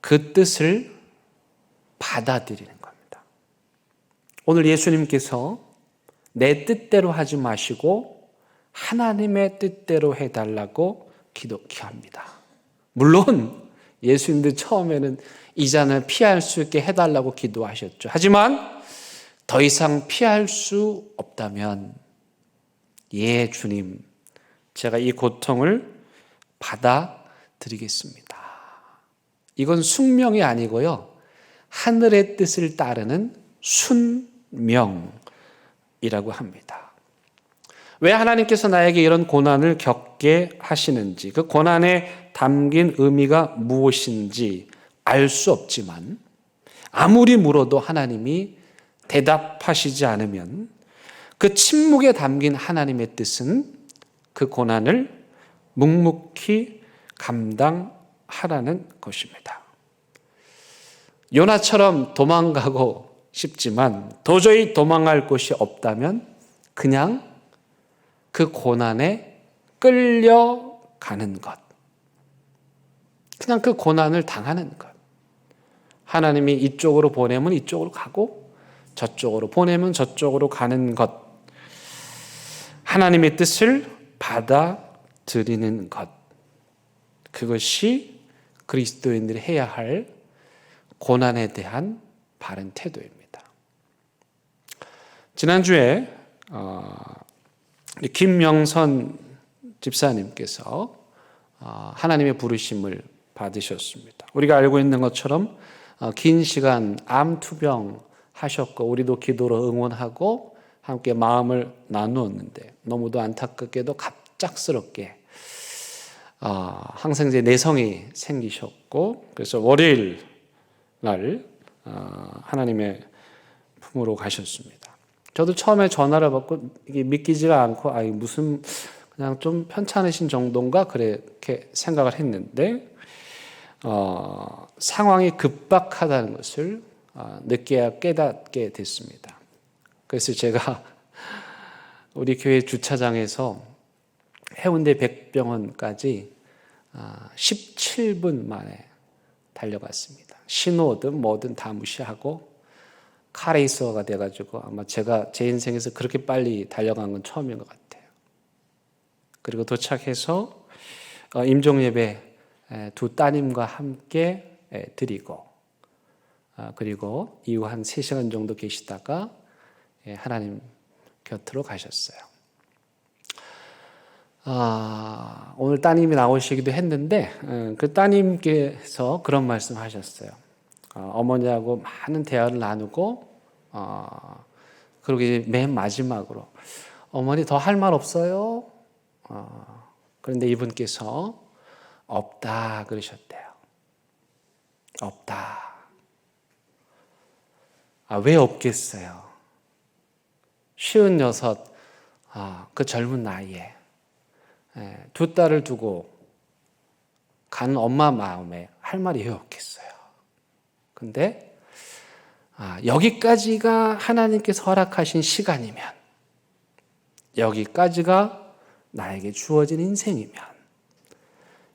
그 뜻을 받아들이는 겁니다. 오늘 예수님께서 내 뜻대로 하지 마시고 하나님의 뜻대로 해달라고 기도합니다. 물론 예수님도 처음에는 이 잔을 피할 수 있게 해달라고 기도하셨죠. 하지만 더 이상 피할 수 없다면 예 주님, 제가 이 고통을 받아들이겠습니다. 이건 숙명이 아니고요, 하늘의 뜻을 따르는 순명이라고 합니다. 왜 하나님께서 나에게 이런 고난을 겪게 하시는지, 그 고난에 담긴 의미가 무엇인지 알 수 없지만 아무리 물어도 하나님이 대답하시지 않으면 그 침묵에 담긴 하나님의 뜻은 그 고난을 묵묵히 감당하라는 것입니다. 요나처럼 도망가고 싶지만 도저히 도망갈 곳이 없다면 그냥 그 고난에 끌려가는 것, 그냥 그 고난을 당하는 것. 하나님이 이쪽으로 보내면 이쪽으로 가고 저쪽으로 보내면 저쪽으로 가는 것. 하나님의 뜻을 받아들이는 것. 그것이 그리스도인들이 해야 할 고난에 대한 바른 태도입니다. 지난주에 김명선 집사님께서 하나님의 부르심을 받으셨습니다. 우리가 알고 있는 것처럼 긴 시간 암 투병 하셨고 우리도 기도로 응원하고 함께 마음을 나누었는데 너무도 안타깝게도 갑작스럽게 항생제 내성이 생기셨고 그래서 월요일 날 하나님의 품으로 가셨습니다. 저도 처음에 전화를 받고 이게 믿기지가 않고 무슨 그냥 좀 편찮으신 정도인가 그렇게 생각을 했는데 상황이 급박하다는 것을 늦게야 깨닫게 됐습니다. 그래서 제가 우리 교회 주차장에서 해운대 백병원까지 17분 만에 달려갔습니다. 신호든 뭐든 다 무시하고 카레이서가 돼가지고 아마 제가 제 인생에서 그렇게 빨리 달려간 건 처음인 것 같아요. 그리고 도착해서 임종예배 두 따님과 함께 드리고 그리고 이후 한 3시간 정도 계시다가 하나님 곁으로 가셨어요. 오늘 따님이 나오시기도 했는데 그 따님께서 그런 말씀 하셨어요. 어머니하고 많은 대화를 나누고 그리고 맨 마지막으로 어머니 더 할 말 없어요? 그런데 이분께서 없다 그러셨대요. 없다. 왜 없겠어요? 56, 그 젊은 나이에 두 딸을 두고 간 엄마 마음에 할 말이 왜 없겠어요? 근데 여기까지가 하나님께서 허락하신 시간이면, 여기까지가 나에게 주어진 인생이면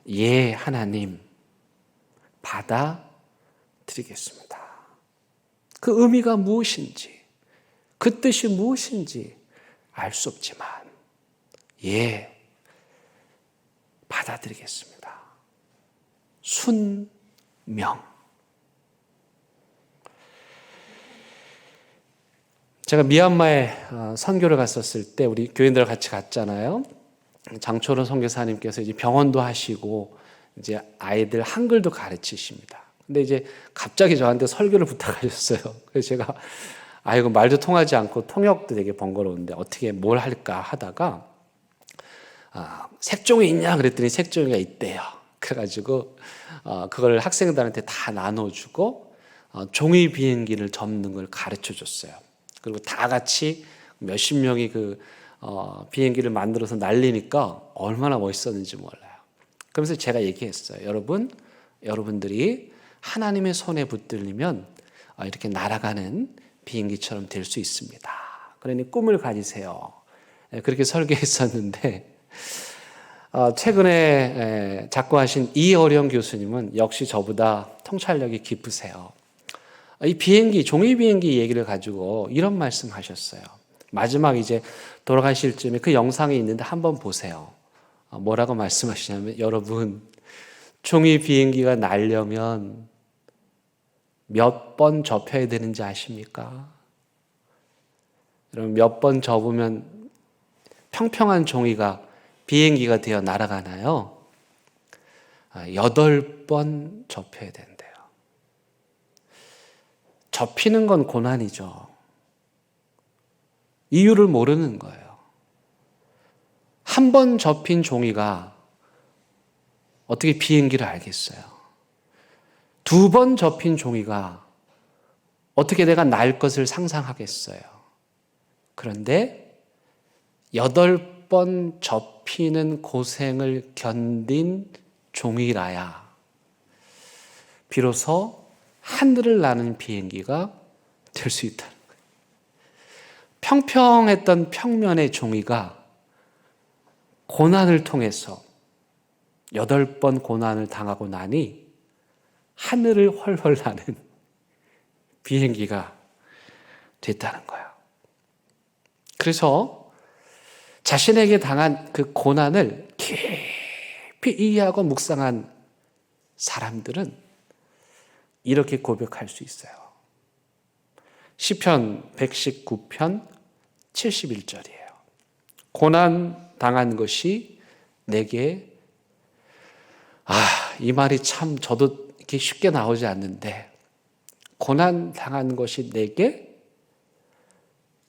예 하나님 받아드리겠습니다. 그 의미가 무엇인지 그 뜻이 무엇인지 알 수 없지만 예 받아들이겠습니다. 순명. 제가 미얀마에 선교를 갔었을 때 우리 교인들 같이 갔잖아요. 장초론 선교사님께서 이제 병원도 하시고 이제 아이들 한글도 가르치십니다. 근데 이제 갑자기 저한테 설교를 부탁하셨어요. 그래서 제가 이거 말도 통하지 않고 통역도 되게 번거로운데 어떻게 뭘 할까 하다가 색종이 있냐 그랬더니 색종이가 있대요. 그래가지고 그걸 학생들한테 다 나눠주고 종이 비행기를 접는 걸 가르쳐줬어요. 그리고 다 같이 몇십 명이 그 비행기를 만들어서 날리니까 얼마나 멋있었는지 몰라요. 그러면서 제가 얘기했어요. 여러분들이 하나님의 손에 붙들리면 이렇게 날아가는 비행기처럼 될 수 있습니다. 그러니 꿈을 가지세요. 그렇게 설계했었는데 최근에 작고하신 이어령 교수님은 역시 저보다 통찰력이 깊으세요. 이 비행기, 종이 비행기 얘기를 가지고 이런 말씀 하셨어요. 마지막 이제 돌아가실 쯤에 그 영상이 있는데 한번 보세요. 뭐라고 말씀하시냐면, 여러분, 종이 비행기가 날려면 몇 번 접혀야 되는지 아십니까? 여러분, 몇 번 접으면 평평한 종이가 비행기가 되어 날아가나요? 8번 접혀야 된대요. 접히는 건 고난이죠. 이유를 모르는 거예요. 한 번 접힌 종이가 어떻게 비행기를 알겠어요? 2번 접힌 종이가 어떻게 내가 날 것을 상상하겠어요? 그런데 8번 접히는 고생을 견딘 종이라야 비로소 하늘을 나는 비행기가 될 수 있다는 거예요. 평평했던 평면의 종이가 고난을 통해서 8번 고난을 당하고 나니 하늘을 훨훨 나는 비행기가 됐다는 거예요. 그래서 자신에게 당한 그 고난을 깊이 이해하고 묵상한 사람들은 이렇게 고백할 수 있어요. 시편 119편 71절이에요. 고난 당한 것이 내게, 이 말이 참 저도 이렇게 쉽게 나오지 않는데, 고난 당한 것이 내게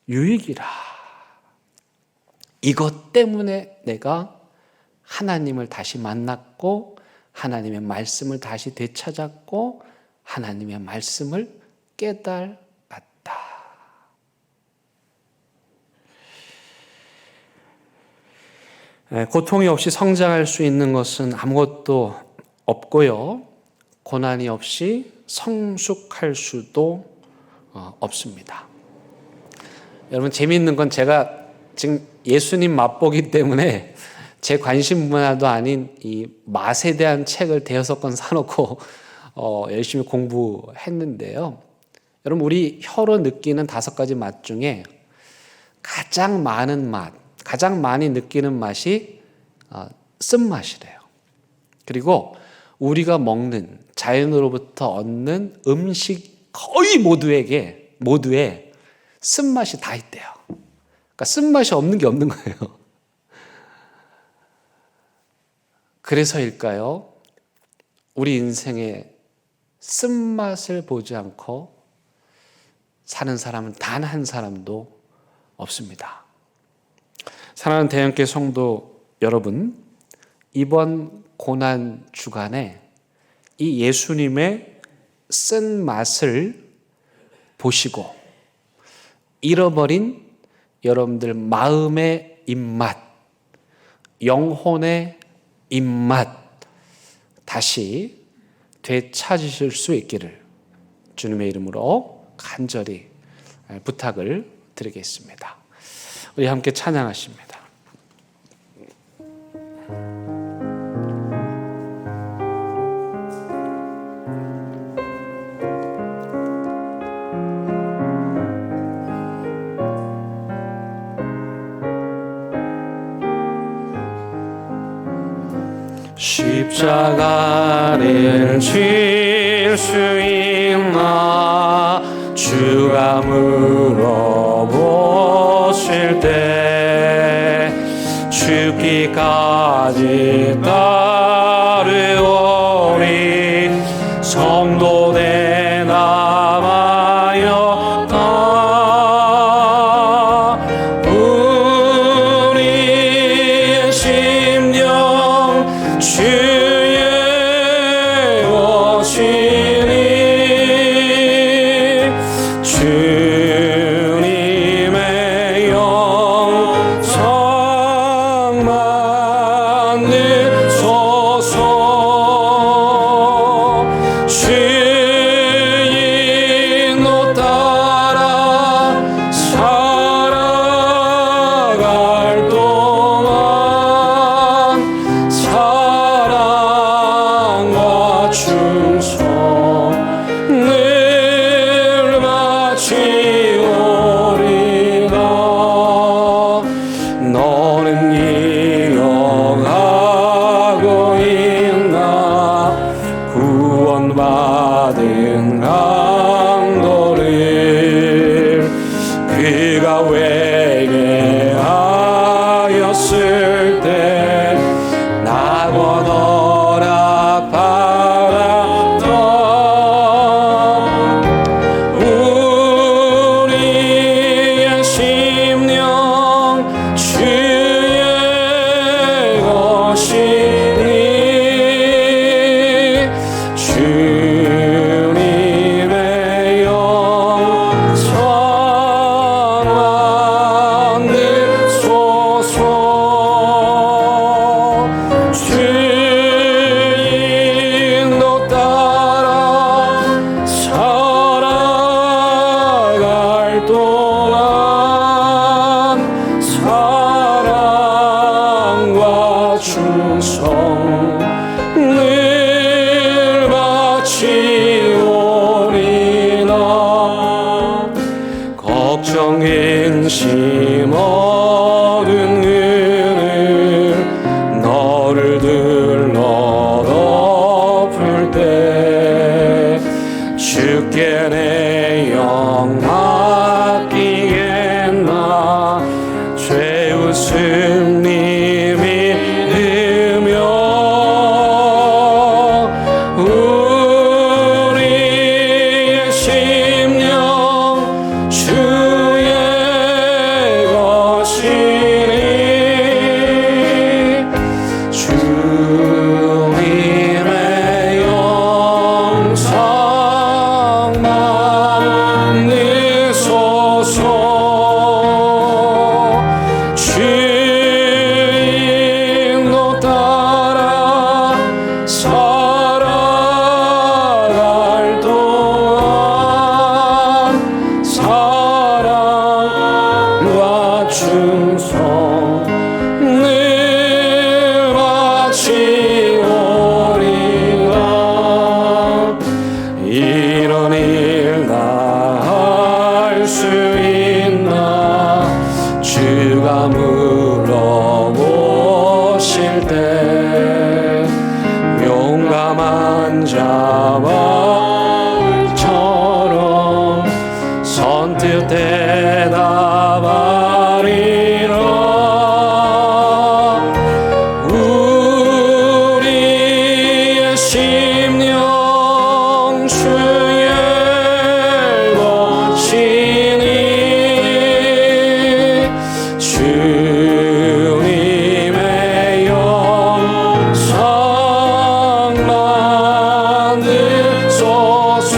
유익이라. 이것 때문에 내가 하나님을 다시 만났고 하나님의 말씀을 다시 되찾았고 하나님의 말씀을 깨달았다. 고통이 없이 성장할 수 있는 것은 아무것도 없고요. 고난이 없이 성숙할 수도 없습니다. 여러분, 재미있는 건 제가 지금 예수님 맛보기 때문에 제 관심 분야도 아닌 이 맛에 대한 책을 5권 사놓고 열심히 공부했는데요. 여러분, 우리 혀로 느끼는 5가지 맛 중에 가장 많이 느끼는 맛이 쓴맛이래요. 그리고 우리가 먹는, 자연으로부터 얻는 음식 거의 모두에 쓴맛이 다 있대요. 그러니까 쓴맛이 없는 게 없는 거예요. 그래서일까요? 우리 인생에 쓴맛을 보지 않고 사는 사람은 단 한 사람도 없습니다. 사랑하는 대형교회 성도 여러분, 이번 고난 주간에 이 예수님의 쓴맛을 보시고 잃어버린 여러분들 마음의 입맛, 영혼의 입맛 다시 되찾으실 수 있기를 주님의 이름으로 간절히 부탁을 드리겠습니다. 우리 함께 찬양하십니다. 십자가를 질 수 있나 주가 물어보실 때 죽기까지 따르오리 성도대 남아였다 우리의 심령 주의 것이니 주님의 영성 만드소서 주의 인도 따라 살아갈 동안 늘 바치오리나 걱정 근심 어두운 그늘 너를 들러 덮을 때 주께 내 영 맡기겠나 죄 웃음 니 믿으며 우리의 심령 주의 것이니 주님의 영상만 느소서 주인도 따라 살아갈 동안 사랑과 충성 늘 바치오리라 이런 일 나 할 수 있나 주가 물어보실 때 용감한 자발처럼 선뜻 대답하리라 우리의 심령 주의 것이니 주님의 영상만 느소서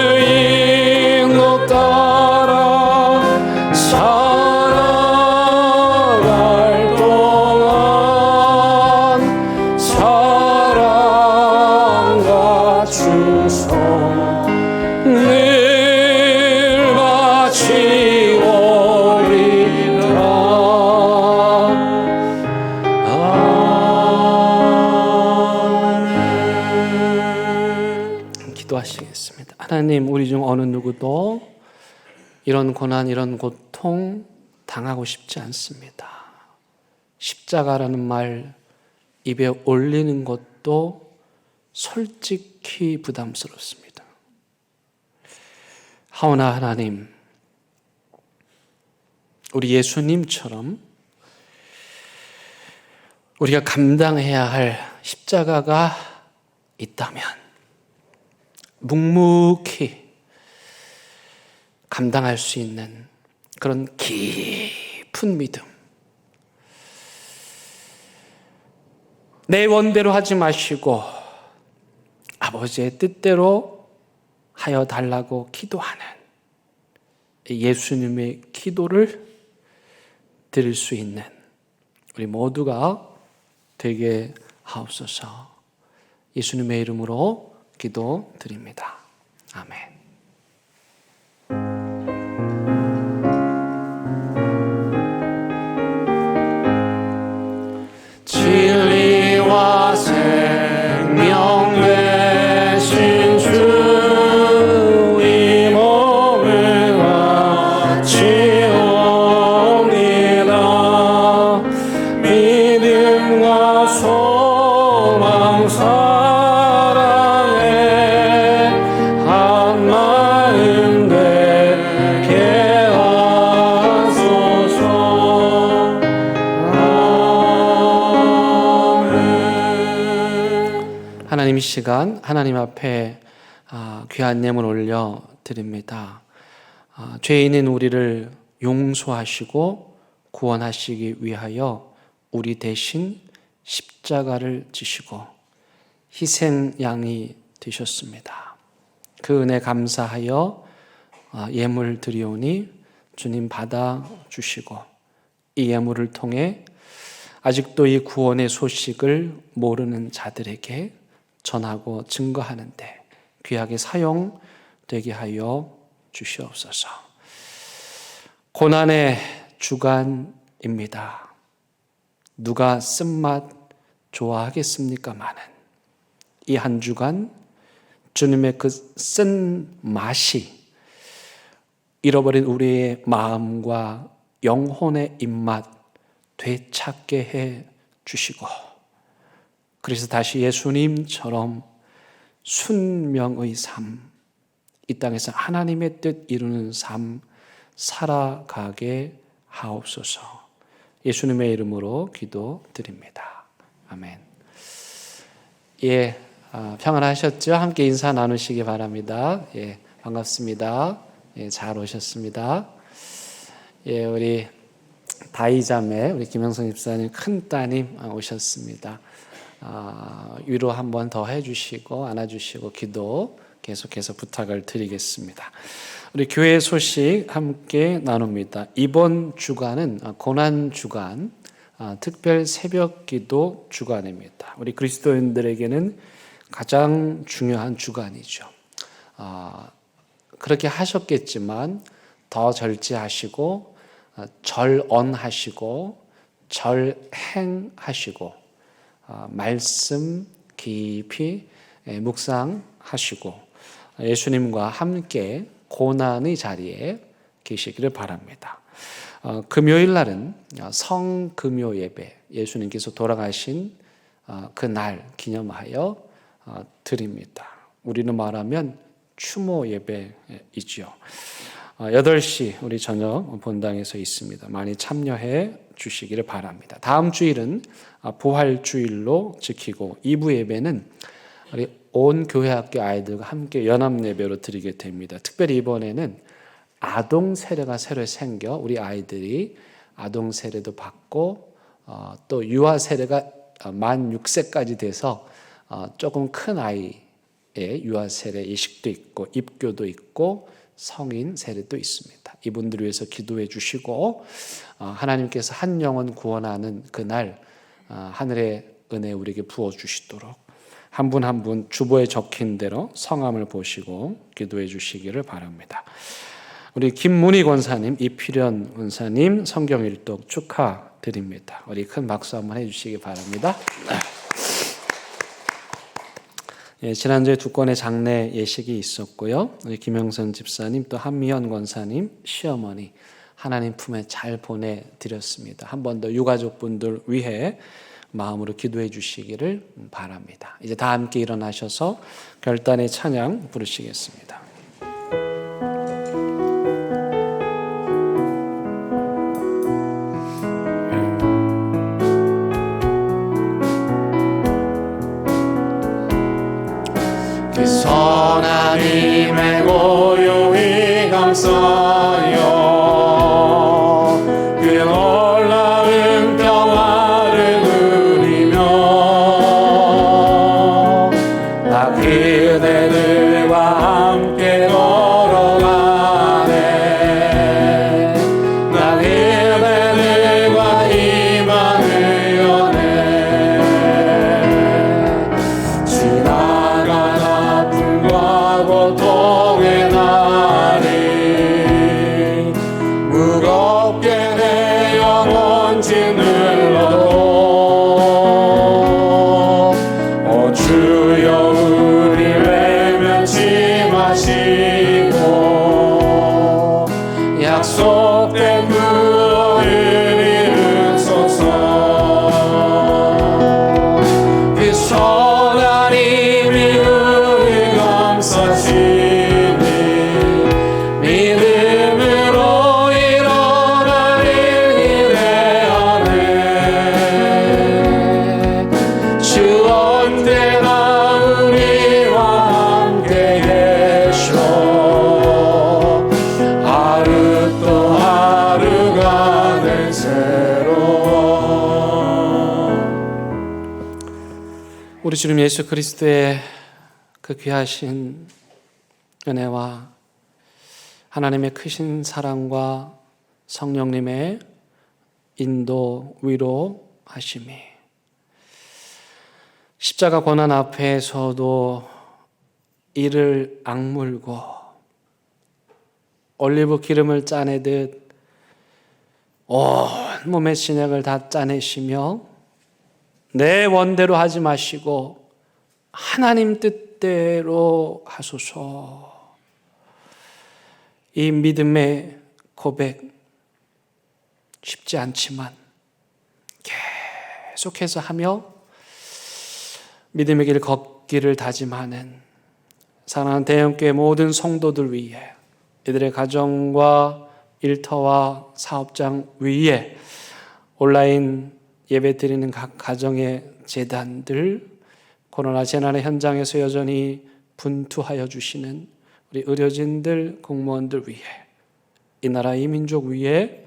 주인도 따라 살아갈 동안 사랑과 충성 늘 바치오리라. 기도하시겠습니다. 하나님, 우리 중 어느 누구도 이런 고난, 이런 고통 당하고 싶지 않습니다. 십자가라는 말 입에 올리는 것도 솔직히 부담스럽습니다. 하오나 하나님, 우리 예수님처럼 우리가 감당해야 할 십자가가 있다면 묵묵히 감당할 수 있는 그런 깊은 믿음, 내 원대로 하지 마시고 아버지의 뜻대로 하여 달라고 기도하는 예수님의 기도를 드릴 수 있는 우리 모두가 되게 하옵소서. 예수님의 이름으로 기도드립니다. 아멘. 진리와 생명 되신 주 이 몸을 바치옵니다. 믿음과 소망 사랑에 한 마음 되게 하소서. 하나님, 이 시간 하나님 앞에 귀한 예물 올려 드립니다. 죄인인 우리를 용서하시고 구원하시기 위하여 우리 대신 십자가를 지시고 희생양이 되셨습니다. 그 은혜 감사하여 예물 드리오니 주님 받아 주시고 이 예물을 통해 아직도 이 구원의 소식을 모르는 자들에게 전하고 증거하는데 귀하게 사용되게 하여 주시옵소서. 고난의 주간 입니다. 누가 쓴맛 좋아하겠습니까마는 이 한 주간 주님의 그 쓴 맛이 잃어버린 우리의 마음과 영혼의 입맛 되찾게 해 주시고, 그래서 다시 예수님처럼 순명의 삶, 이 땅에서 하나님의 뜻 이루는 삶 살아가게 하옵소서. 예수님의 이름으로 기도드립니다. 아멘. 예, 평안하셨죠? 함께 인사 나누시기 바랍니다. 예, 반갑습니다. 예, 잘 오셨습니다. 예, 우리 다이자매 우리 김영선 집사님 큰 따님 오셨습니다. 위로 한 번 더 해주시고 안아주시고 기도 계속해서 부탁을 드리겠습니다. 우리 교회 소식 함께 나눕니다. 이번 주간은 고난 주간, 특별 새벽 기도 주간입니다. 우리 그리스도인들에게는 가장 중요한 주간이죠. 그렇게 하셨겠지만 더 절제하시고 절언하시고 절행하시고 말씀 깊이 묵상하시고 예수님과 함께 고난의 자리에 계시기를 바랍니다. 금요일 날은 성금요 예배, 예수님께서 돌아가신 그 날 기념하여 드립니다. 우리는 말하면 추모 예배이지요. 8시 우리 저녁 본당에서 있습니다. 많이 참여해 주시기를 바랍니다. 다음 주일은 부활주일로 지키고 2부 예배는 우리 온 교회 학교 아이들과 함께 연합 예배로 드리게 됩니다. 특별히 이번에는 아동 세례가 새로 생겨 우리 아이들이 아동 세례도 받고 또 유아 세례가 만 6세까지 돼서 조금 큰 아이의 유아 세례 예식도 있고 입교도 있고 성인 세례도 있습니다. 이분들을 위해서 기도해 주시고 하나님께서 한 영혼 구원하는 그날 하늘의 은혜 우리에게 부어 주시도록 한 분 한 분 주보에 적힌 대로 성함을 보시고 기도해 주시기를 바랍니다. 우리 김문희 권사님, 이필연 권사님 성경 일독 축하드립니다. 우리 큰 박수 한번 해주시기 바랍니다. 예, 지난주에 2건의 장례 예식이 있었고요. 우리 김영선 집사님 또 한미연 권사님 시어머니 하나님 품에 잘 보내드렸습니다. 한 번 더 유가족분들 위해 마음으로 기도해 주시기를 바랍니다. 이제 다 함께 일어나셔서 결단의 찬양 부르시겠습니다. 그 선한 힘에 고요히 감싸요 그 놀라운 평화를 누리며 나 그대들과 함께 걸어가네 나 그대들과 희망을 여네 지나간 아픔과 고통의 날이 무겁게 내 영혼 짓눌러도 오 주여 우리 외면치 마시고 약속된 구원을 이루소서 그 선한 힘이 우리 감싸시니 믿음으로 일어나길 기대하네 주 언제나 우리와 함께 계셔 하루 또 하루가 늘 새로워. 우리 주님 예수 그리스도의 그 귀하신 은혜와 하나님의 크신 사랑과 성령님의 인도 위로하심이 십자가 고난 앞에서도 이를 악물고 올리브 기름을 짜내듯 온몸의 진액을 다 짜내시며 내 원대로 하지 마시고 하나님 뜻대로 하소서. 이 믿음의 고백 쉽지 않지만 계속해서 하며 믿음의 길 걷기를 다짐하는 사랑하는 대형교회 모든 성도들 위해, 이들의 가정과 일터와 사업장 위에, 온라인 예배 드리는 각 가정의 재단들, 코로나 재난의 현장에서 여전히 분투하여 주시는 우리 의료진들, 공무원들 위해, 이 나라 이 민족 위에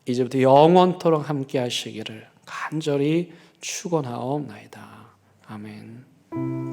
이제부터 영원토록 함께 하시기를 간절히 축원하옵나이다. 아멘.